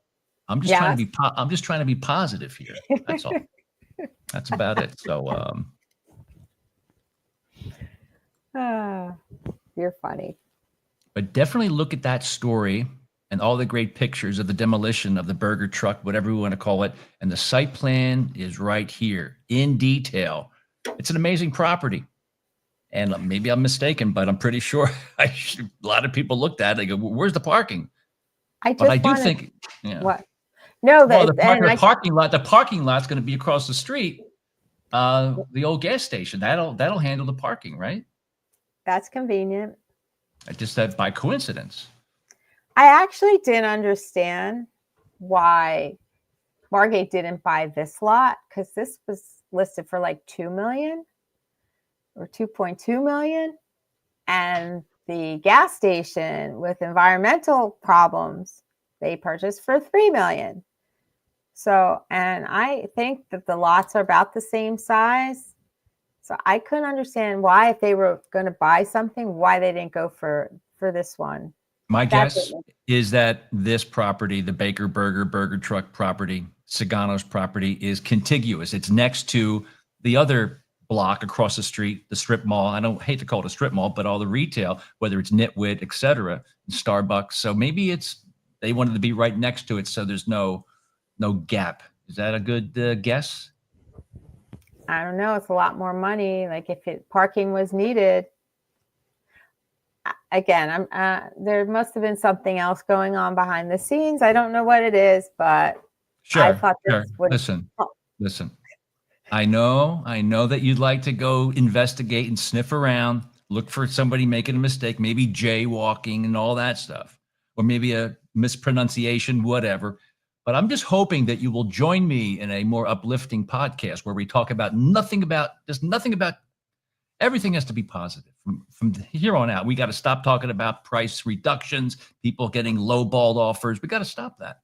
A: I'm just trying to be. I'm just trying to be positive here. That's all. That's about it. So,
B: you're funny.
A: But definitely look at that story and all the great pictures of the demolition of the burger truck, whatever we want to call it, and the site plan is right here in detail. It's an amazing property. And maybe I'm mistaken, but I'm pretty sure a lot of people looked at it and go, where's the parking? I do think
B: what? No,
A: the parking lot's going to be across the street. The old gas station. That'll handle the parking, right?
B: That's convenient.
A: I just said by coincidence.
B: I actually didn't understand why Margate didn't buy this lot because this was listed for like $2 million or $2.2 million. And the gas station with environmental problems, they purchased for $3 million. So, and I think that the lots are about the same size. So I couldn't understand why, if they were going to buy something, why they didn't go for this one.
A: My
B: That's
A: guess
B: it.
A: is that this property, the Baker Burger Truck property, Sagano's property, is contiguous. It's next to the other block across the street, the strip mall. I don't hate to call it a strip mall, but all the retail, whether it's Nitwit, et cetera, Starbucks. So maybe they wanted to be right next to it, so there's no gap. Is that a good guess?
B: I don't know. It's a lot more money. Like if parking was needed. Again, there must have been something else going on behind the scenes. I don't know what it is, but
A: Sure.
B: I thought this would.
A: Listen. I know that you'd like to go investigate and sniff around, look for somebody making a mistake, maybe jaywalking and all that stuff, or maybe a mispronunciation, whatever. But I'm just hoping that you will join me in a more uplifting podcast where we talk about nothing about. Everything has to be positive from here on out. We got to stop talking about price reductions, people getting lowballed offers. We got to stop that.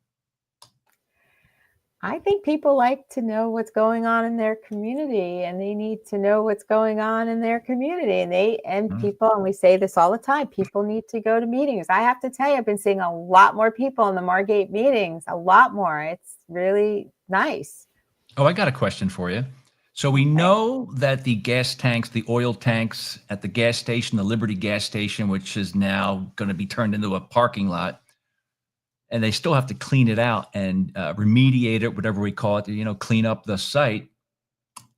B: I think people like to know what's going on in their community, and they need to know what's going on in their community. And we say this all the time, people need to go to meetings. I have to tell you, I've been seeing a lot more people in the Margate meetings, a lot more. It's really nice.
A: Oh, I got a question for you. So we know that the gas tanks, the oil tanks at the gas station, the Liberty gas station, which is now going to be turned into a parking lot, and they still have to clean it out and remediate it, whatever we call it, clean up the site.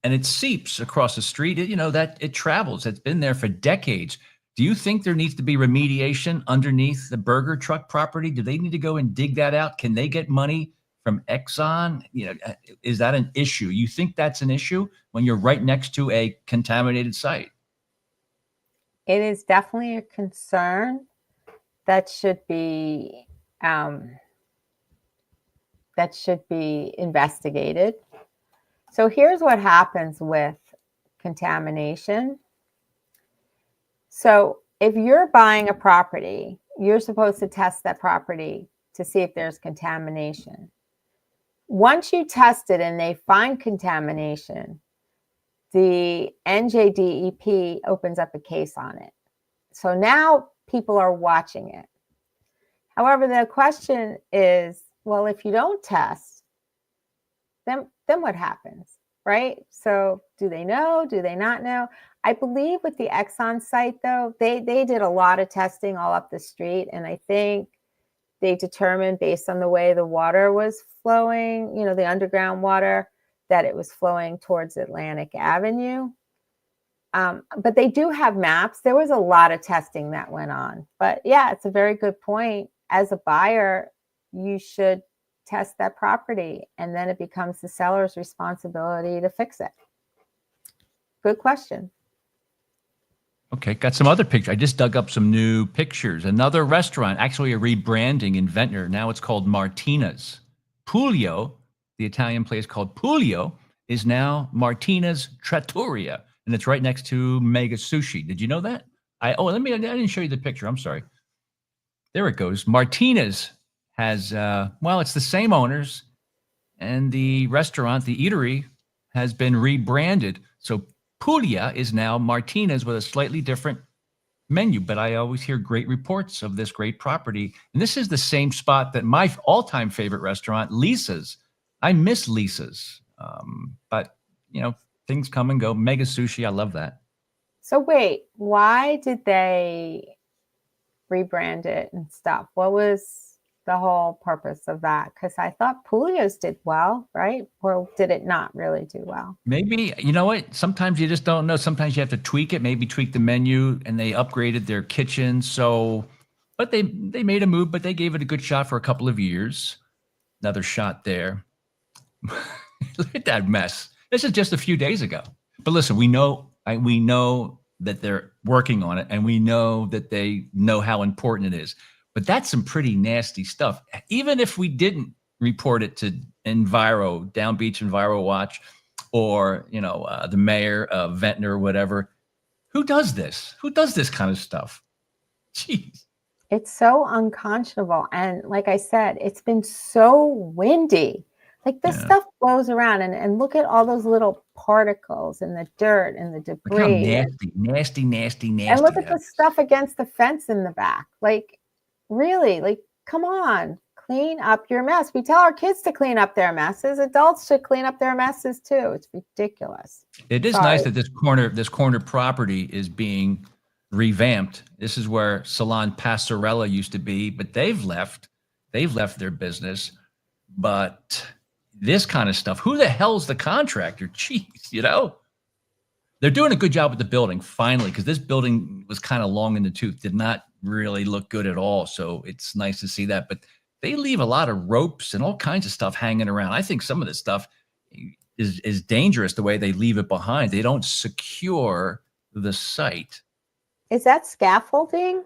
A: And it seeps across the street, that it travels. It's been there for decades. Do you think there needs to be remediation underneath the burger truck property? Do they need to go and dig that out? Can they get money from Exxon? Is that an issue? You think that's an issue when you're right next to a contaminated site?
B: It is definitely a concern that should be investigated. So here's what happens with contamination. So if you're buying a property, you're supposed to test that property to see if there's contamination. Once you test it and they find contamination, the NJDEP opens up a case on it. So now people are watching it. However, the question is, well, if you don't test, then what happens, right? So do they know? Do they not know? I believe with the Exxon site, though, they did a lot of testing all up the street. And I think they determined, based on the way the water was flowing, the underground water, that it was flowing towards Atlantic Avenue. But they do have maps. There was a lot of testing that went on. But yeah, it's a very good point. As a buyer, you should test that property, and then it becomes the seller's responsibility to fix it. Good question.
A: Okay, got some other pictures. I just dug up some new pictures. Another restaurant, actually a rebranding in Ventnor. Now it's called Martina's. Pulio, the Italian place called Pulio, is now Martina's Trattoria, and it's right next to Mega Sushi. Did you know that? I didn't show you the picture. I'm sorry. There it goes. Martina's has, it's the same owners, and the restaurant, the eatery, has been rebranded. So Puglia is now Martina's with a slightly different menu, but I always hear great reports of this great property. And this is the same spot that my all-time favorite restaurant, Lisa's. I miss Lisa's, but things come and go. Mega Sushi, I love that.
B: So wait, why did they rebrand it and stuff? What was the whole purpose of that? Because I thought Pulio's did well, right? Or did it not really do well?
A: Maybe, you know what? Sometimes you just don't know. Sometimes you have to tweak it, maybe tweak the menu, and they upgraded their kitchen. So, but they made a move, but they gave it a good shot for a couple of years. Another shot there. Look at that mess. This is just a few days ago. But listen, we know that they're working on it, and we know that they know how important it is. But that's some pretty nasty stuff. Even if we didn't report it to Enviro, Down Beach Enviro Watch, or the mayor of Ventnor or whatever, Who does this? Who does this kind of stuff? Jeez.
B: It's so unconscionable. And like I said, it's been so windy. Like this
A: Yeah.
B: stuff blows around and look at all those little particles and the dirt and the
A: Look how
B: debris.
A: nasty.
B: And look at
A: that
B: the stuff against the fence in the back. Like, really, like, come on, clean up your mess. We tell our kids to clean up their messes. Adults should clean up their messes too. It's ridiculous.
A: It is nice that this corner property is being revamped. This is where Salon Passarella used to be, but they've left their business. But this kind of stuff, who the hell's the contractor? Jeez, you know? They're doing a good job with the building, finally, because this building was kind of long in the tooth, did not really look good at all. So it's nice to see that. But they leave a lot of ropes and all kinds of stuff hanging around. I think some of this stuff is dangerous the way they leave it behind. They don't secure the site.
B: Is that scaffolding?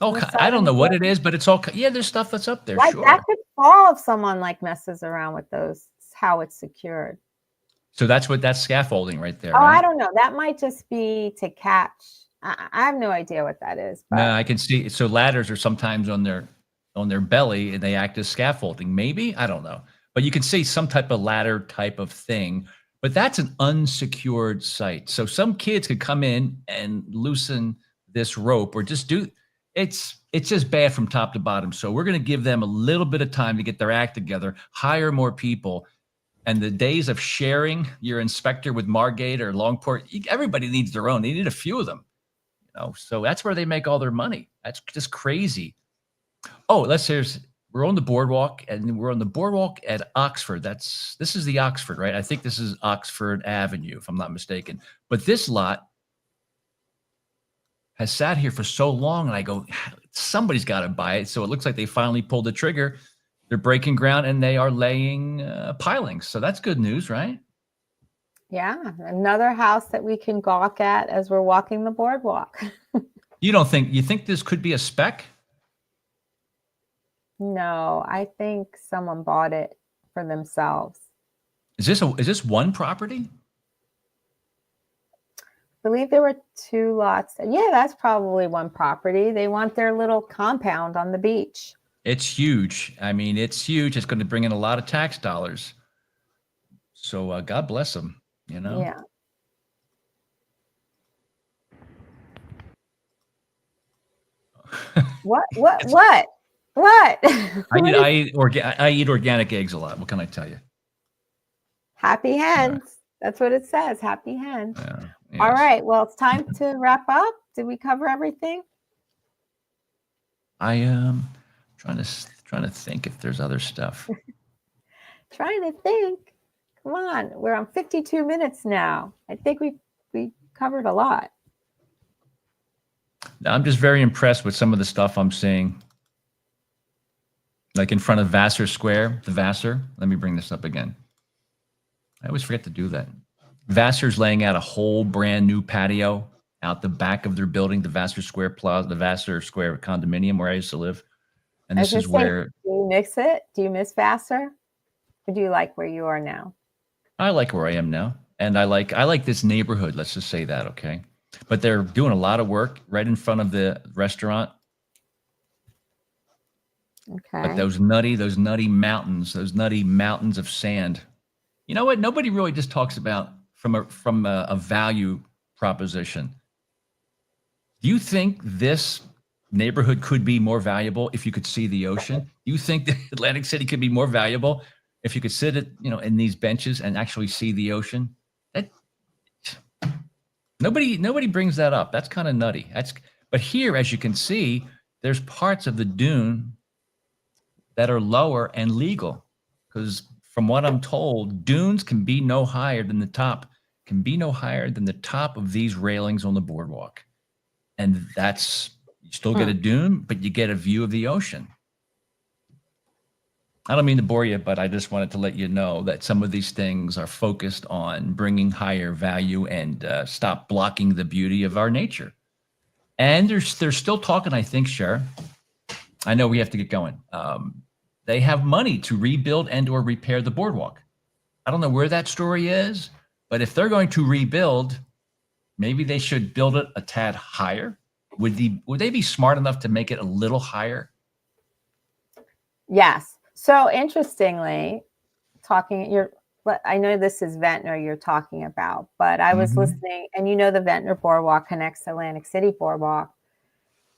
A: Oh, I don't know what it is, but it's all, yeah, there's stuff that's up there,
B: Like
A: sure.
B: that could fall if someone like messes around with those, how it's secured.
A: So that's scaffolding right there.
B: Oh,
A: right?
B: I don't know. That might just be to catch. I have no idea what that is. But
A: No, I can see. So ladders are sometimes on their belly and they act as scaffolding. Maybe, I don't know. But you can see some type of ladder type of thing. But that's an unsecured site. So some kids could come in and loosen this rope or just do. It's just bad from top to bottom. So we're going to give them a little bit of time to get their act together, hire more people. And the days of sharing your inspector with Margate or Longport, everybody needs their own. They need a few of them, you know. So that's where they make all their money. That's just crazy. Oh, we're on the boardwalk, and we're on the boardwalk at Oxford. This is the Oxford, right? I think this is Oxford Avenue, if I'm not mistaken. But this lot has sat here for so long, and I go, somebody's got to buy it. So it looks like they finally pulled the trigger. They're breaking ground and they are laying pilings. So that's good news, right?
B: yeah, another house that we can gawk at as we're walking the boardwalk.
A: You think this could be a spec?
B: No, I think someone bought it for themselves.
A: Is this one property?
B: I believe there were 2 lots. Yeah, that's probably one property. They want their little compound on the beach.
A: It's huge. I mean, it's huge. It's going to bring in a lot of tax dollars. So God bless them, you know?
B: Yeah. What?
A: I eat organic eggs a lot. What can I tell you?
B: Happy hens. That's what it says. Happy hens.
A: Yeah,
B: All
A: yes.
B: right. Well, it's time to wrap up. Did we cover everything?
A: I am trying to think if there's other stuff.
B: Trying to think. Come on. We're on 52 minutes now. I think we covered a lot.
A: I'm just very impressed with some of the stuff I'm seeing. Like in front of Vassar Square, the Vassar. Let me bring this up again. I always forget to do that. Vassar's laying out a whole brand new patio out the back of their building, the Vassar Square Plaza, the Vassar Square condominium where I used to live. And this is where
B: do you miss it? Do you miss Vassar? Or do you like where you are now?
A: I like where I am now. And I like this neighborhood. Let's just say that, okay? But they're doing a lot of work right in front of the restaurant.
B: Okay.
A: But those nutty mountains of sand. You know what? Nobody really just talks about from a value proposition. Do you think this neighborhood could be more valuable if you could see the ocean? Do you think that Atlantic City could be more valuable if you could sit at, in these benches and actually see the ocean? Nobody brings that up. That's kind of nutty. But here, as you can see, there's parts of the dune that are lower and legal, because from what I'm told, dunes can be no higher than the top of these railings on the boardwalk. And you still get a dune, but you get a view of the ocean. I don't mean to bore you, but I just wanted to let you know that some of these things are focused on bringing higher value and stop blocking the beauty of our nature. And they're still talking, I think, Cher. I know we have to get going. They have money to rebuild and or repair the boardwalk. I don't know where that story is, but if they're going to rebuild, maybe they should build it a tad higher. Would they be smart enough to make it a little higher?
B: Yes. So interestingly, I know this is Ventnor you're talking about, but I was listening, and the Ventnor Boardwalk connects to Atlantic City Boardwalk.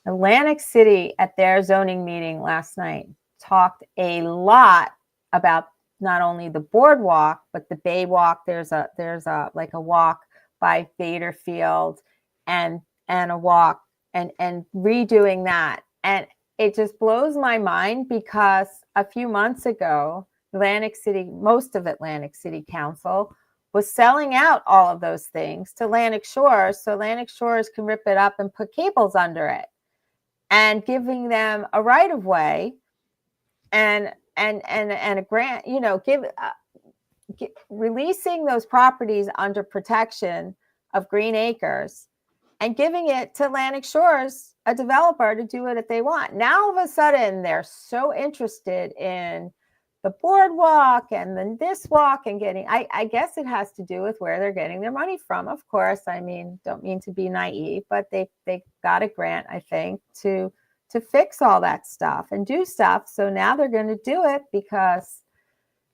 B: Atlantic City at their zoning meeting last night talked a lot about not only the boardwalk, but the Bay Walk. There's a like a walk by Bader Field and a walk and redoing that. And it just blows my mind because a few months ago, most of Atlantic City Council was selling out all of those things to Atlantic Shores, so Atlantic Shores can rip it up and put cables under it, and giving them a right of way and a grant, releasing those properties under protection of Green Acres and giving it to Atlantic Shores, a developer, to do it if they want. Now all of a sudden they're so interested in the boardwalk and then this walk and getting, I guess it has to do with where they're getting their money from. Of course, I mean, don't mean to be naive, but they got a grant, I think, to fix all that stuff and do stuff. So now they're going to do it because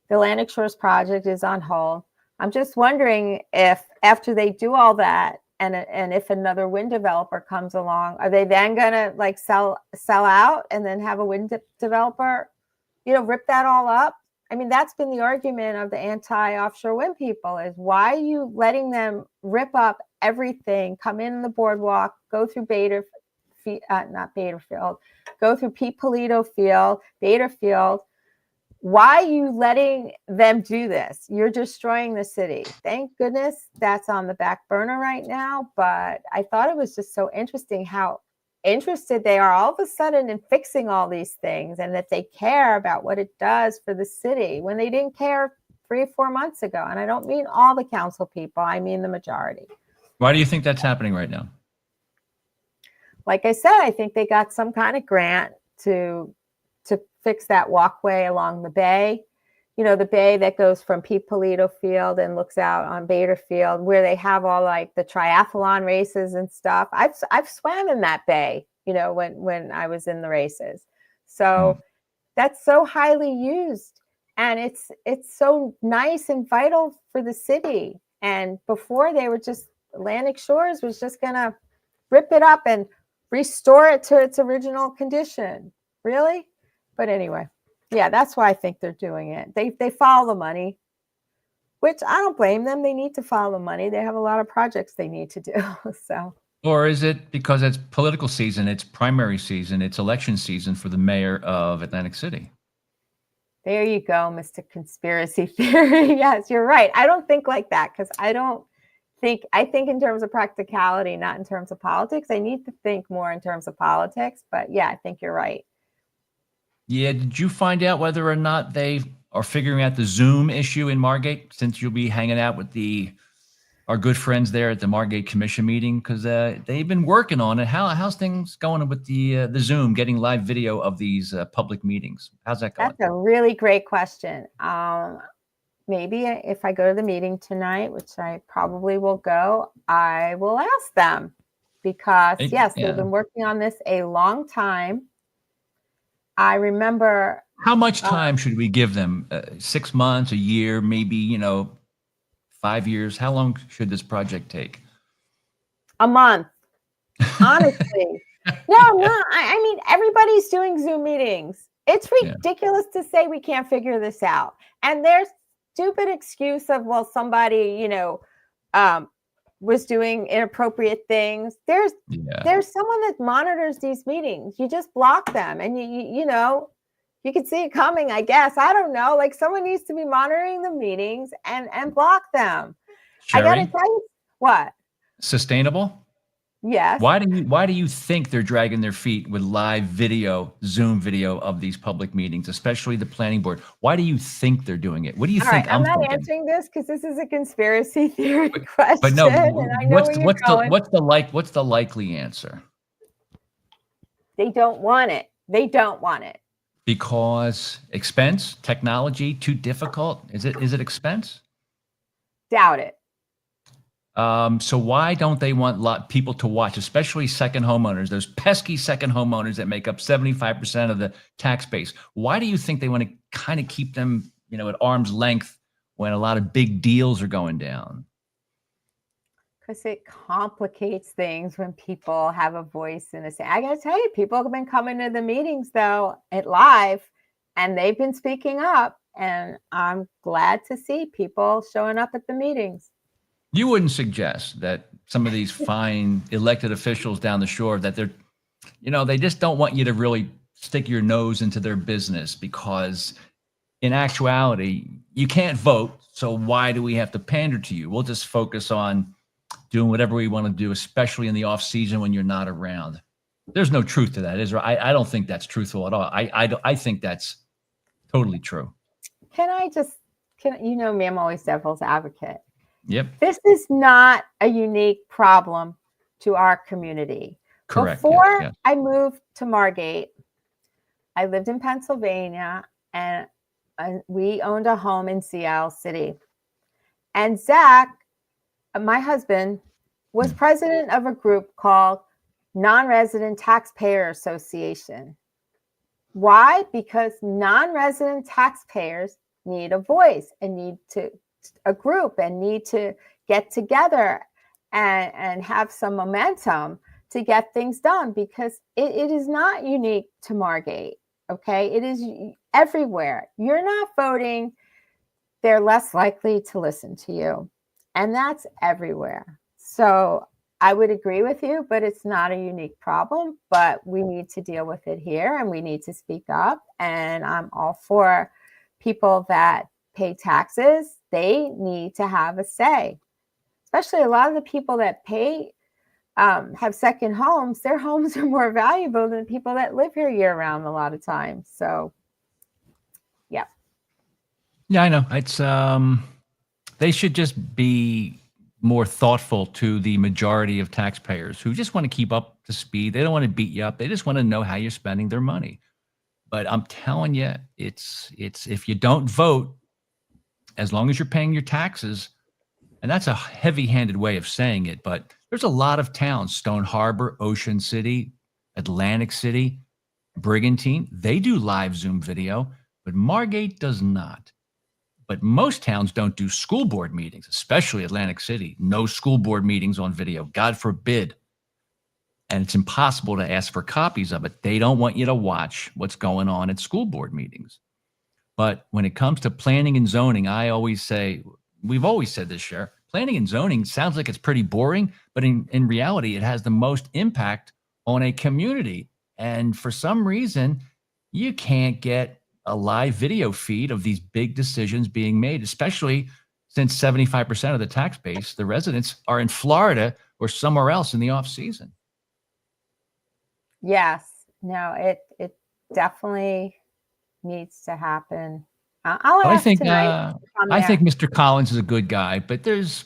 B: the Atlantic Shores project is on hold. I'm just wondering if after they do all that, and if another wind developer comes along, are they then going to like sell out and then have a wind developer, rip that all up? I mean, that's been the argument of the anti-offshore wind people, is why are you letting them rip up everything, come in the boardwalk, go through go through Pete Polito Field, Bader Field. Why are you letting them do this? You're destroying the city. Thank goodness that's on the back burner right now. But I thought it was just so interesting how interested they are all of a sudden in fixing all these things, and that they care about what it does for the city when they didn't care 3 or 4 months ago. And I don't mean all the council people, I mean the majority.
A: Why do you think that's happening right now?
B: Like I said, I think they got some kind of grant to fix that walkway along the bay, the bay that goes from Pete Polito Field and looks out on Bader Field, where they have all like the triathlon races and stuff. I've swam in that bay, when I was in the races. So that's so highly used, and it's so nice and vital for the city. And before, they were just, Atlantic Shores was just gonna rip it up and restore it to its original condition. Really? But anyway, yeah, that's why I think they're doing it. They follow the money, which I don't blame them. They need to follow the money. They have a lot of projects they need to do. So.
A: Or is it because it's political season, it's primary season, it's election season for the mayor of Atlantic City?
B: There you go, Mr. Conspiracy Theory. Yes, you're right. I don't think like that, because I think in terms of practicality, not in terms of politics. I need to think more in terms of politics. But yeah, I think you're right.
A: Yeah, did you find out whether or not they are figuring out the Zoom issue in Margate, since you'll be hanging out with our good friends there at the Margate Commission meeting? Because they've been working on it. How's things going with the Zoom, getting live video of these public meetings? How's that going?
B: That's a really great question. Maybe if I go to the meeting tonight, which I probably will go, I will ask them, because yes, they've been working on this a long time. I remember.
A: How much time should we give them? 6 months, a year, maybe, 5 years? How long should this project take?
B: A month. Honestly. No. I mean, everybody's doing Zoom meetings. It's ridiculous to say we can't figure this out. And there's stupid excuse of, well, somebody, was doing inappropriate things. There's someone that monitors these meetings. You just block them, and you can see it coming, I guess. I don't know. Like, someone needs to be monitoring the meetings and block them.
A: Sherry,
B: I gotta tell you what.
A: Sustainable?
B: Yes.
A: Why do you think they're dragging their feet with live video, Zoom video of these public meetings, especially the planning board? Why do you think they're doing it? What do you think?
B: I'm not answering this because this is a conspiracy theory question.
A: But no,
B: and I know
A: what's the likely answer?
B: They don't want it. They don't want it.
A: Because expense, technology, too difficult? Is it expense?
B: Doubt it.
A: So why don't they want people to watch, especially second homeowners, those pesky second homeowners that make up 75% of the tax base? Why do you think they want to kind of keep them, at arm's length when a lot of big deals are going down?
B: Because it complicates things when people have a voice in a say. I got to tell you, people have been coming to the meetings though at live, and they've been speaking up, and I'm glad to see people showing up at the meetings.
A: You wouldn't suggest that some of these fine elected officials down the shore that they're, they just don't want you to really stick your nose into their business, because in actuality, you can't vote. So why do we have to pander to you? We'll just focus on doing whatever we want to do, especially in the off season when you're not around. There's no truth to that, is there? I don't think that's truthful at all. I think that's totally true.
B: Can you know me, I'm always devil's advocate.
A: Yep.
B: This is not a unique problem to our community.
A: Correct.
B: Before
A: yes.
B: I moved to Margate, I lived in Pennsylvania, and we owned a home in Seattle City. And Zach, my husband, was president of a group called Non-Resident Taxpayer Association. Why? Because non-resident taxpayers need a voice and need a group and need to get together and have some momentum to get things done, because it is not unique to Margate. Okay. It is everywhere. You're not voting, they're less likely to listen to you. And that's everywhere. So I would agree with you, but it's not a unique problem, but we need to deal with it here, and we need to speak up. And I'm all for people that pay taxes. They need to have a say, especially a lot of the people that pay, have second homes. Their homes are more valuable than people that live here year round a lot of times. So, yeah.
A: Yeah, I know. It's, they should just be more thoughtful to the majority of taxpayers who just want to keep up to speed. They don't want to beat you up. They just want to know how you're spending their money. But I'm telling you, it's if you don't vote, as long as you're paying your taxes, and that's a heavy-handed way of saying it, but there's a lot of towns, Stone Harbor, Ocean City, Atlantic City, Brigantine, they do live Zoom video, but Margate does not. But most towns don't do school board meetings, especially Atlantic City. No school board meetings on video, God forbid. And it's impossible to ask for copies of it. They don't want you to watch what's going on at school board meetings. But when it comes to planning and zoning, I always say, we've always said this, Cher, planning and zoning sounds like it's pretty boring, but in reality, it has the most impact on a community. And for some reason, you can't get a live video feed of these big decisions being made, especially since 75% of the tax base, the residents, are in Florida or somewhere else in the off season.
B: Yes. No, it definitely needs to happen. I'll ask tonight.
A: I think Mr. Collins is a good guy, but there's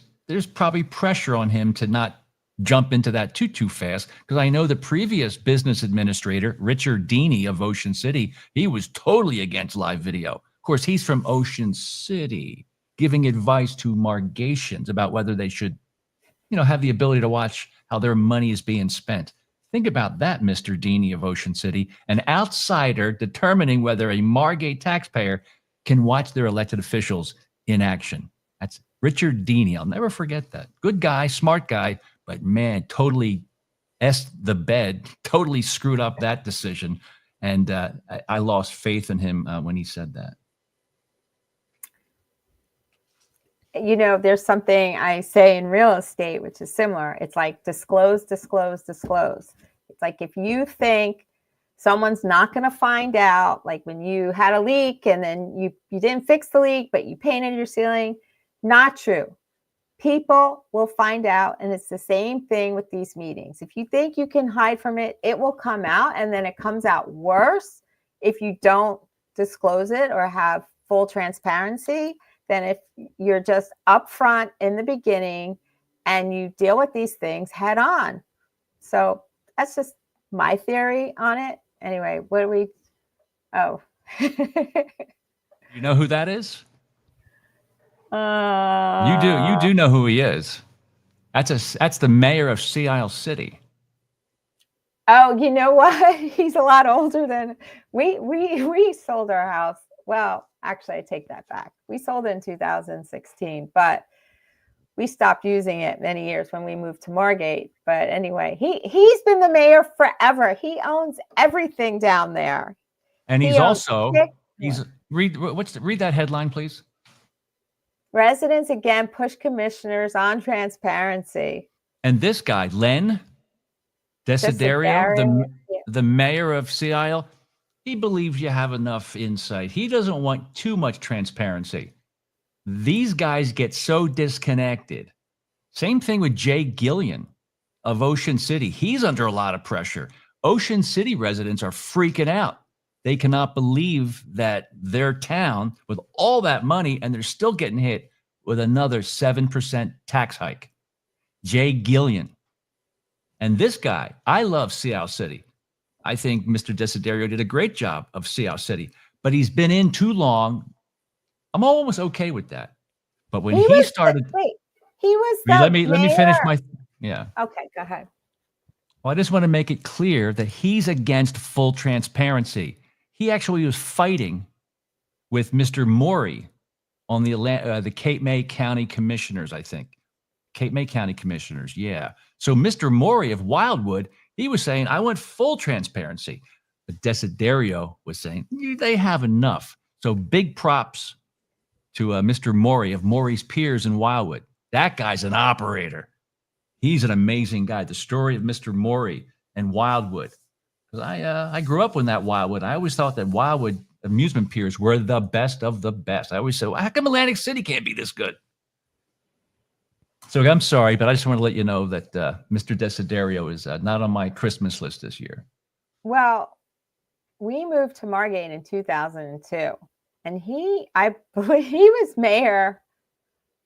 A: probably pressure on him to not jump into that too fast, because I know the previous business administrator, Richard Deeney of Ocean City, he was totally against live video. Of course, he's from Ocean City, giving advice to Margatians about whether they should, have the ability to watch how their money is being spent. Think about that, Mr. Deeney of Ocean City, an outsider determining whether a Margate taxpayer can watch their elected officials in action. That's Richard Deeney. I'll never forget that. Good guy, smart guy, but man, totally essed the bed, totally screwed up that decision. And I lost faith in him when he said that.
B: There's something I say in real estate, which is similar. It's like disclose, disclose, disclose. It's like if you think someone's not going to find out, like when you had a leak and then you didn't fix the leak, but you painted your ceiling, not true. People will find out, and it's the same thing with these meetings. If you think you can hide from it, it will come out, and then it comes out worse if you don't disclose it or have full transparency than if you're just upfront in the beginning and you deal with these things head on. So that's just my theory on it. Anyway, what do we? Oh,
A: you know who that is?
B: You
A: You do know who he is. That's the mayor of Sea Isle City.
B: Oh, you know what? He's a lot older than we sold our house. Well, actually, I take that back. We sold it in 2016, but we stopped using it many years when we moved to Margate. But anyway, he's been the mayor forever. He owns everything down there.
A: And he's also
B: Yeah.
A: read that headline, please.
B: Residents again push commissioners on transparency.
A: And this guy, Len Desiderio, the mayor of Sea Isle, he believes you have enough insight. He doesn't want too much transparency. These guys get so disconnected. Same thing with Jay Gillian of Ocean City. He's under a lot of pressure. Ocean City residents are freaking out. They cannot believe that their town, with all that money, and they're still getting hit with another 7% tax hike. Jay Gillian. And this guy, I love Sea Isle City. I think Mr. Desiderio did a great job of Sea Isle City, but he's been in too long. I'm almost okay with that. But when he started,
B: he was.
A: Let me finish my. Yeah.
B: Okay, go ahead.
A: Well, I just want to make it clear that he's against full transparency. He actually was fighting with Mr. Morey on the Cape May County Commissioners, I think. Cape May County Commissioners, yeah. So Mr. Morey of Wildwood, he was saying, I want full transparency. But Desiderio was saying, they have enough. So big props to Mr. Morey of Morey's Piers in Wildwood. That guy's an operator. He's an amazing guy. The story of Mr. Morey and Wildwood. Because I grew up in that Wildwood. I always thought that Wildwood amusement piers were the best of the best. I always said, well, how come Atlantic City can't be this good? So I'm sorry, but I just want to let you know that Mr. Desiderio is not on my Christmas list this year.
B: Well, we moved to Margate in 2002, and I believe he was mayor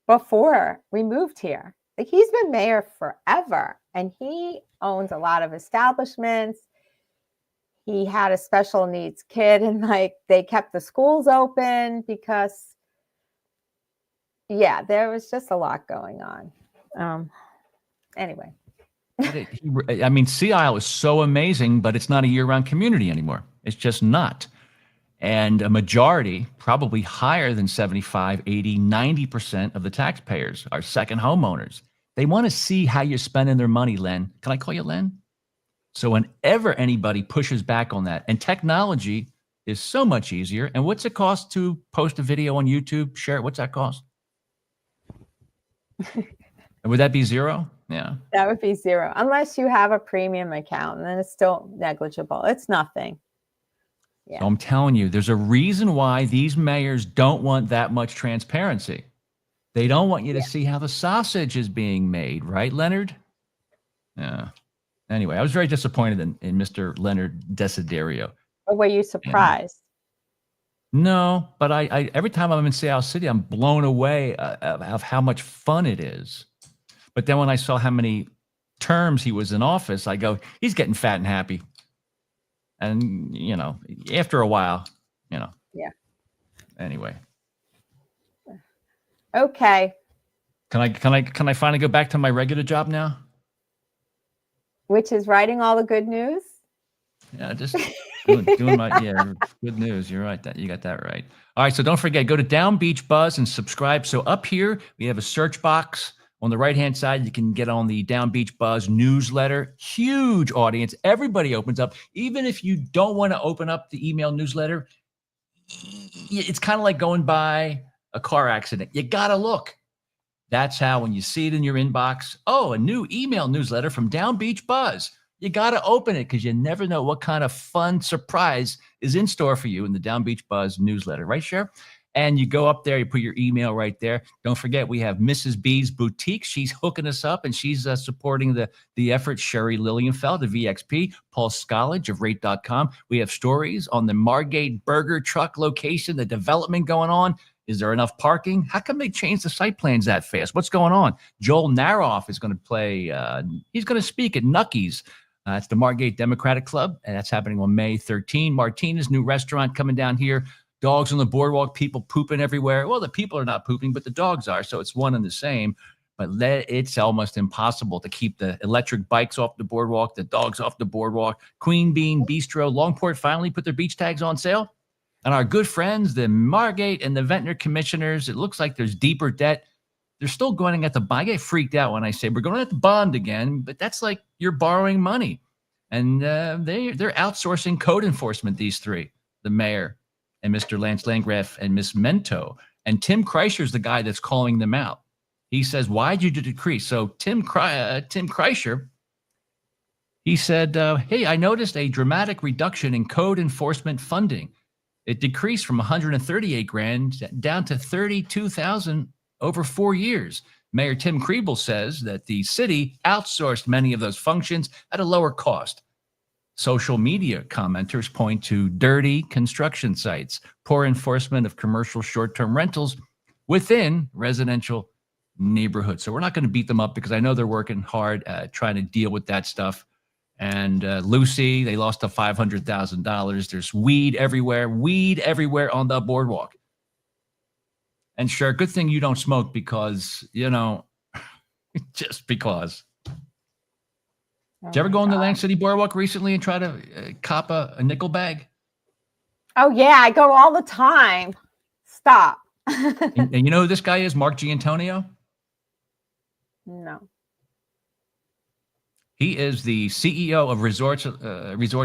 B: before we moved here. Like, he's been mayor forever, and he owns a lot of establishments. He had a special needs kid, and they kept the schools open because, yeah, there was just a lot going on. Anyway.
A: I mean, Sea Isle is so amazing, but it's not a year-round community anymore. It's just not. And a majority, probably higher than 75, 80, 90% of the taxpayers are second homeowners. They want to see how you're spending their money, Len. Can I call you Len? So whenever anybody pushes back on that, and technology is so much easier. And what's it cost to post a video on YouTube? Share it. What's that cost? Would that be zero? Yeah.
B: That would be zero, unless you have a premium account, and then it's still negligible. It's nothing. Yeah.
A: So I'm telling you, there's a reason why these mayors don't want that much transparency. They don't want you to see how the sausage is being made, right, Leonard? Yeah. Anyway, I was very disappointed in Mr. Leonard Desiderio.
B: Or were you surprised?
A: No, but I every time I'm in Sea Isle City, I'm blown away of how much fun it is. But then when I saw how many terms he was in office, I go, he's getting fat and happy. And, you know, after a while, you know.
B: Yeah.
A: Anyway.
B: Okay.
A: Can I finally go back to my regular job now?
B: Which is writing all the good news?
A: Yeah, just doing my good news. You're right. You got that right. All right, so don't forget, go to DownbeachBUZZ and subscribe. So up here, we have a search box. On the right-hand side, you can get on the DownbeachBUZZ newsletter. Huge audience. Everybody opens up. Even if you don't want to open up the email newsletter, it's kind of like going by a car accident. You got to look. That's how when you see it in your inbox, oh, a new email newsletter from DownbeachBUZZ. You got to open it because you never know what kind of fun surprise is in store for you in the DownbeachBUZZ newsletter. Right, Cher? And you go up there, you put your email right there. Don't forget, we have Mrs. B's Boutique. She's hooking us up, and she's supporting the effort. Sherry Lilienfeld of VXP, Paul Scollage of Rate.com. We have stories on the Margate burger truck location, the development going on. Is there enough parking? How come they changed the site plans that fast? What's going on? Joel Naroff is going to play. He's going to speak at Nucky's. It's the Margate Democratic Club, and that's happening on May 13. Martina's new restaurant coming down here. Dogs on the boardwalk, people pooping everywhere. Well, the people are not pooping, but the dogs are, so it's one and the same. but it's almost impossible to keep the electric bikes off the boardwalk, the dogs off the boardwalk. Queen Bean Bistro, Longport finally put their beach tags on sale. And our good friends, the Margate and the Ventnor commissioners, it looks like there's deeper debt. They're still going at the bond. I get freaked out when I say we're going at the bond again, but that's like you're borrowing money. And they're outsourcing code enforcement, these three, the mayor and Mr. Lance Landgraf and Miss Mento. And Tim Kreischer's the guy that's calling them out. He says, why did you decrease? So Tim Kreischer, he said, hey, I noticed a dramatic reduction in code enforcement funding. It decreased from 138 grand down to 32,000 over 4 years. Mayor Tim Kriebel says that the city outsourced many of those functions at a lower cost. Social media commenters point to dirty construction sites, poor enforcement of commercial short-term rentals within residential neighborhoods. So we're not going to beat them up because I know they're working hard trying to deal with that stuff. And Lucy, they lost to $500,000. There's weed everywhere on the boardwalk. And sure, good thing you don't smoke because, just because. Did you ever go on the Atlantic City Boardwalk recently and try to cop a nickel bag?
B: Oh, yeah, I go all the time. Stop.
A: and you know who this guy is, Mark Giantonio?
B: No.
A: He is the CEO of Resorts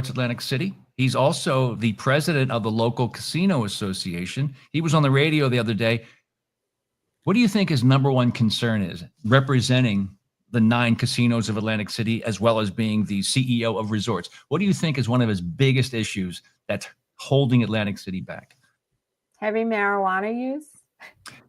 A: Atlantic City. He's also the president of the local casino association. He was on the radio the other day. What do you think his number one concern is, representing the 9 casinos of Atlantic City, as well as being the CEO of Resorts? What do you think is one of his biggest issues that's holding Atlantic City back?
B: Heavy marijuana use?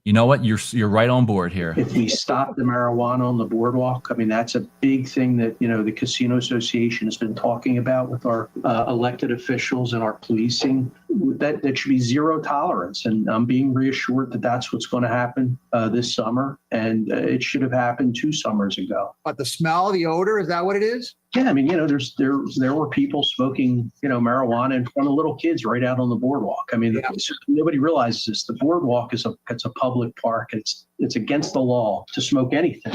A: You know what? You're right on board here.
F: If we stop the marijuana on the boardwalk, I mean, that's a big thing that, the Casino Association has been talking about with our elected officials and our policing. That should be zero tolerance. And I'm being reassured that that's what's going to happen this summer. And it should have happened 2 summers ago.
G: But the smell, the odor, is that what it is?
F: Yeah, I mean, there were people smoking, marijuana in front of little kids right out on the boardwalk. I mean,
G: Yeah.
F: Nobody realizes this. The boardwalk it's a public park. It's against the law to smoke anything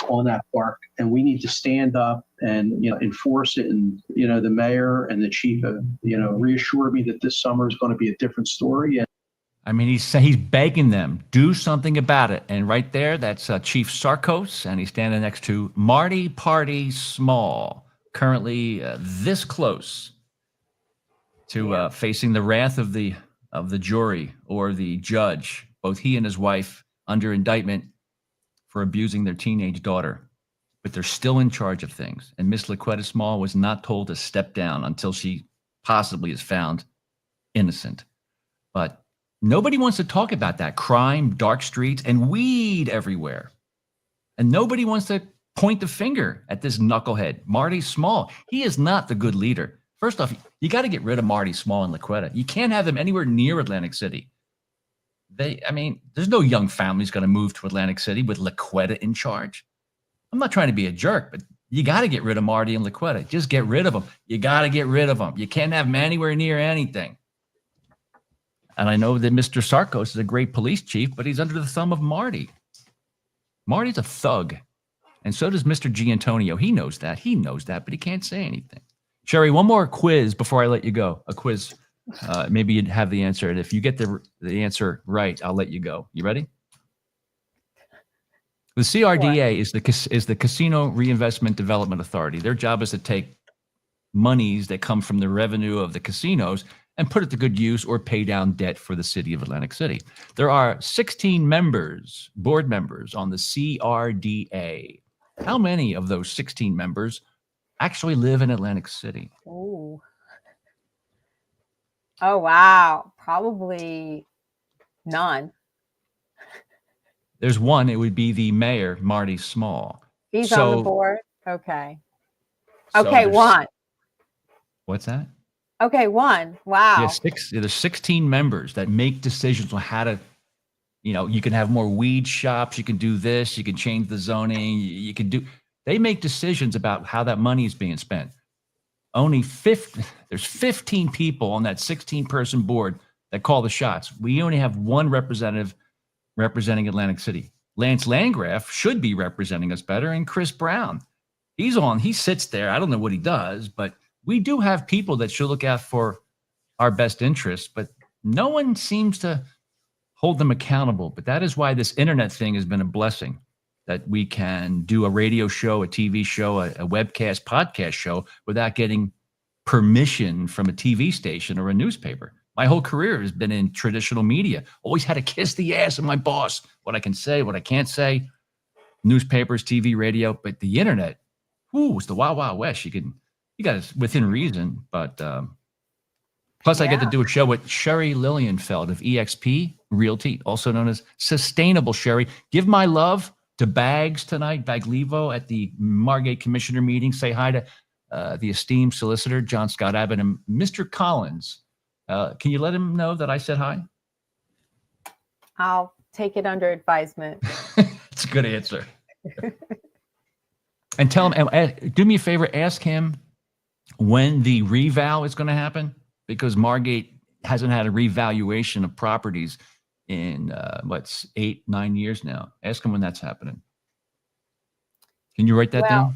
F: on that park, and we need to stand up and enforce it. And the mayor and the chief, reassured me that this summer is going to be a different story. And
A: I mean, he's begging them, do something about it. And right there, that's Chief Sarkos, and he's standing next to Marty Party Small, currently this close to facing the wrath of the jury or the judge. Both he and his wife under indictment for abusing their teenage daughter, but they're still in charge of things. And Miss Laquetta Small was not told to step down until she possibly is found innocent. But nobody wants to talk about that crime, dark streets, and weed everywhere. And nobody wants to point the finger at this knucklehead, Marty Small. He is not the good leader. First off, you got to get rid of Marty Small and Laquetta. You can't have them anywhere near Atlantic City. There's no young families going to move to Atlantic City with Laquetta in charge. I'm not trying to be a jerk, but you got to get rid of Marty and Laquetta. Just get rid of them. You got to get rid of them. You can't have them anywhere near anything. And I know that Mr. Sarkos is a great police chief, but he's under the thumb of Marty. Marty's a thug. And so does Mr. Giantonio. He knows that, but he can't say anything. Sherry, one more quiz before I let you go. A quiz. Maybe you'd have the answer. And if you get the answer right, I'll let you go. You ready? The CRDA is the Casino Reinvestment Development Authority. Their job is to take monies that come from the revenue of the casinos and put it to good use or pay down debt for the city of Atlantic City. There are 16 members, board members on the CRDA. How many of those 16 members actually live in Atlantic City?
B: Oh, wow. Probably none.
A: There's one. It would be the mayor, Marty Small.
B: He's on the board. Okay.
A: So
B: Okay, one.
A: What's that?
B: Okay, one. Wow.
A: Yeah, there's 16 members that make decisions on how to, you can have more weed shops, you can do this, you can change the zoning, they make decisions about how that money is being spent. There's 15 people on that 16-person board that call the shots. We only have one representative representing Atlantic City. Lance Landgraf should be representing us better, and Chris Brown. He sits there. I don't know what he does, but we do have people that should look out for our best interests, but no one seems to hold them accountable. But that is why this internet thing has been a blessing, that we can do a radio show, a TV show, a webcast, podcast show without getting permission from a TV station or a newspaper. My whole career has been in traditional media. Always had to kiss the ass of my boss, what I can say, what I can't say, newspapers, TV, radio, but the internet, it's the Wild Wild West. You got it within reason, but plus I get to do a show with Sherry Lilienfeld of EXP Realty, also known as Sustainable Sherry. Give my love to Bags tonight, Baglivo at the Margate Commissioner meeting. Say hi to the esteemed solicitor, John Scott Abbott, and Mr. Collins. Can you let him know that I said hi?
B: I'll take it under advisement.
A: It's a good answer. And tell him, do me a favor, ask him when the reval is going to happen, because Margate hasn't had a revaluation of properties in 8-9 years now. Ask him when that's happening. Can you write that down?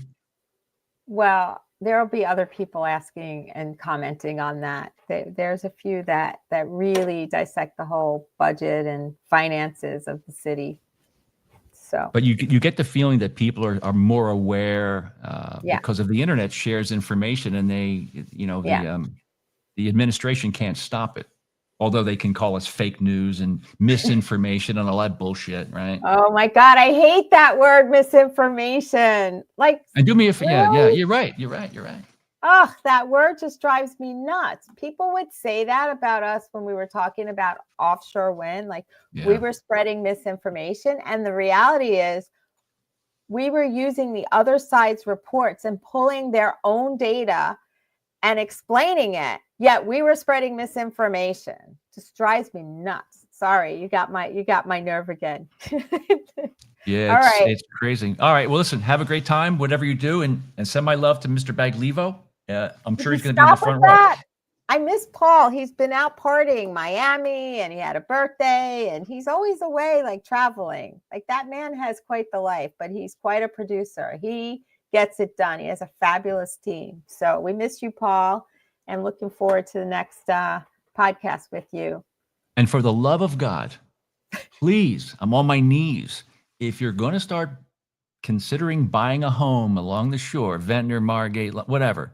B: Well, there'll be other people asking and commenting on that. There's a few that really dissect the whole budget and finances of the city. So,
A: but you get the feeling that people are more aware because of the internet shares information, and the administration can't stop it. Although they can call us fake news and misinformation and all that bullshit, right?
B: Oh my God, I hate that word, misinformation.
A: And do me a favor. Yeah, you're right.
B: Oh, that word just drives me nuts. People would say that about us when we were talking about offshore wind, we were spreading misinformation. And the reality is we were using the other side's reports and pulling their own data and explaining it. Yet we were spreading misinformation. Just drives me nuts. Sorry, you got my nerve again.
A: Yeah, it's crazy. All right, well, listen, have a great time, whatever you do, and send my love to Mr. Baglivo. I'm sure he's going to be in the front row.
B: I miss Paul. He's been out partying Miami, and he had a birthday, and he's always away, traveling. That man has quite the life, but he's quite a producer. He gets it done. He has a fabulous team. So we miss you, Paul, and looking forward to the next podcast with you.
A: And for the love of God, please, I'm on my knees. If you're going to start considering buying a home along the shore, Ventnor, Margate, whatever,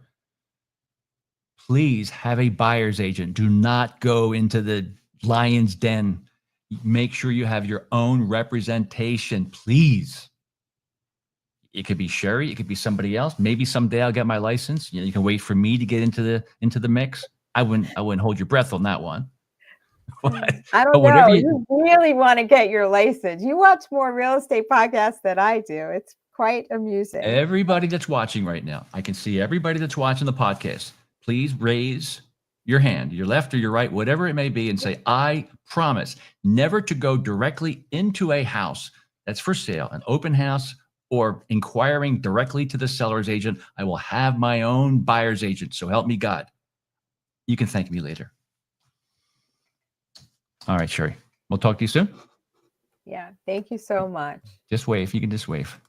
A: please have a buyer's agent. Do not go into the lion's den. Make sure you have your own representation, please. It could be Sherry. It could be somebody else. Maybe someday I'll get my license. You can wait for me to get into the mix. I wouldn't hold your breath on that one.
B: I don't know. You really want to get your license. You watch more real estate podcasts than I do. It's quite amusing.
A: Everybody that's watching right now, I can see everybody that's watching the podcast. Please raise your hand, your left or your right, whatever it may be, and say, I promise never to go directly into a house that's for sale, an open house, or inquiring directly to the seller's agent. I will have my own buyer's agent. So help me God. You can thank me later. All right, Sherry. We'll talk to you soon.
B: Yeah. Thank you so much.
A: Just wave. You can just wave.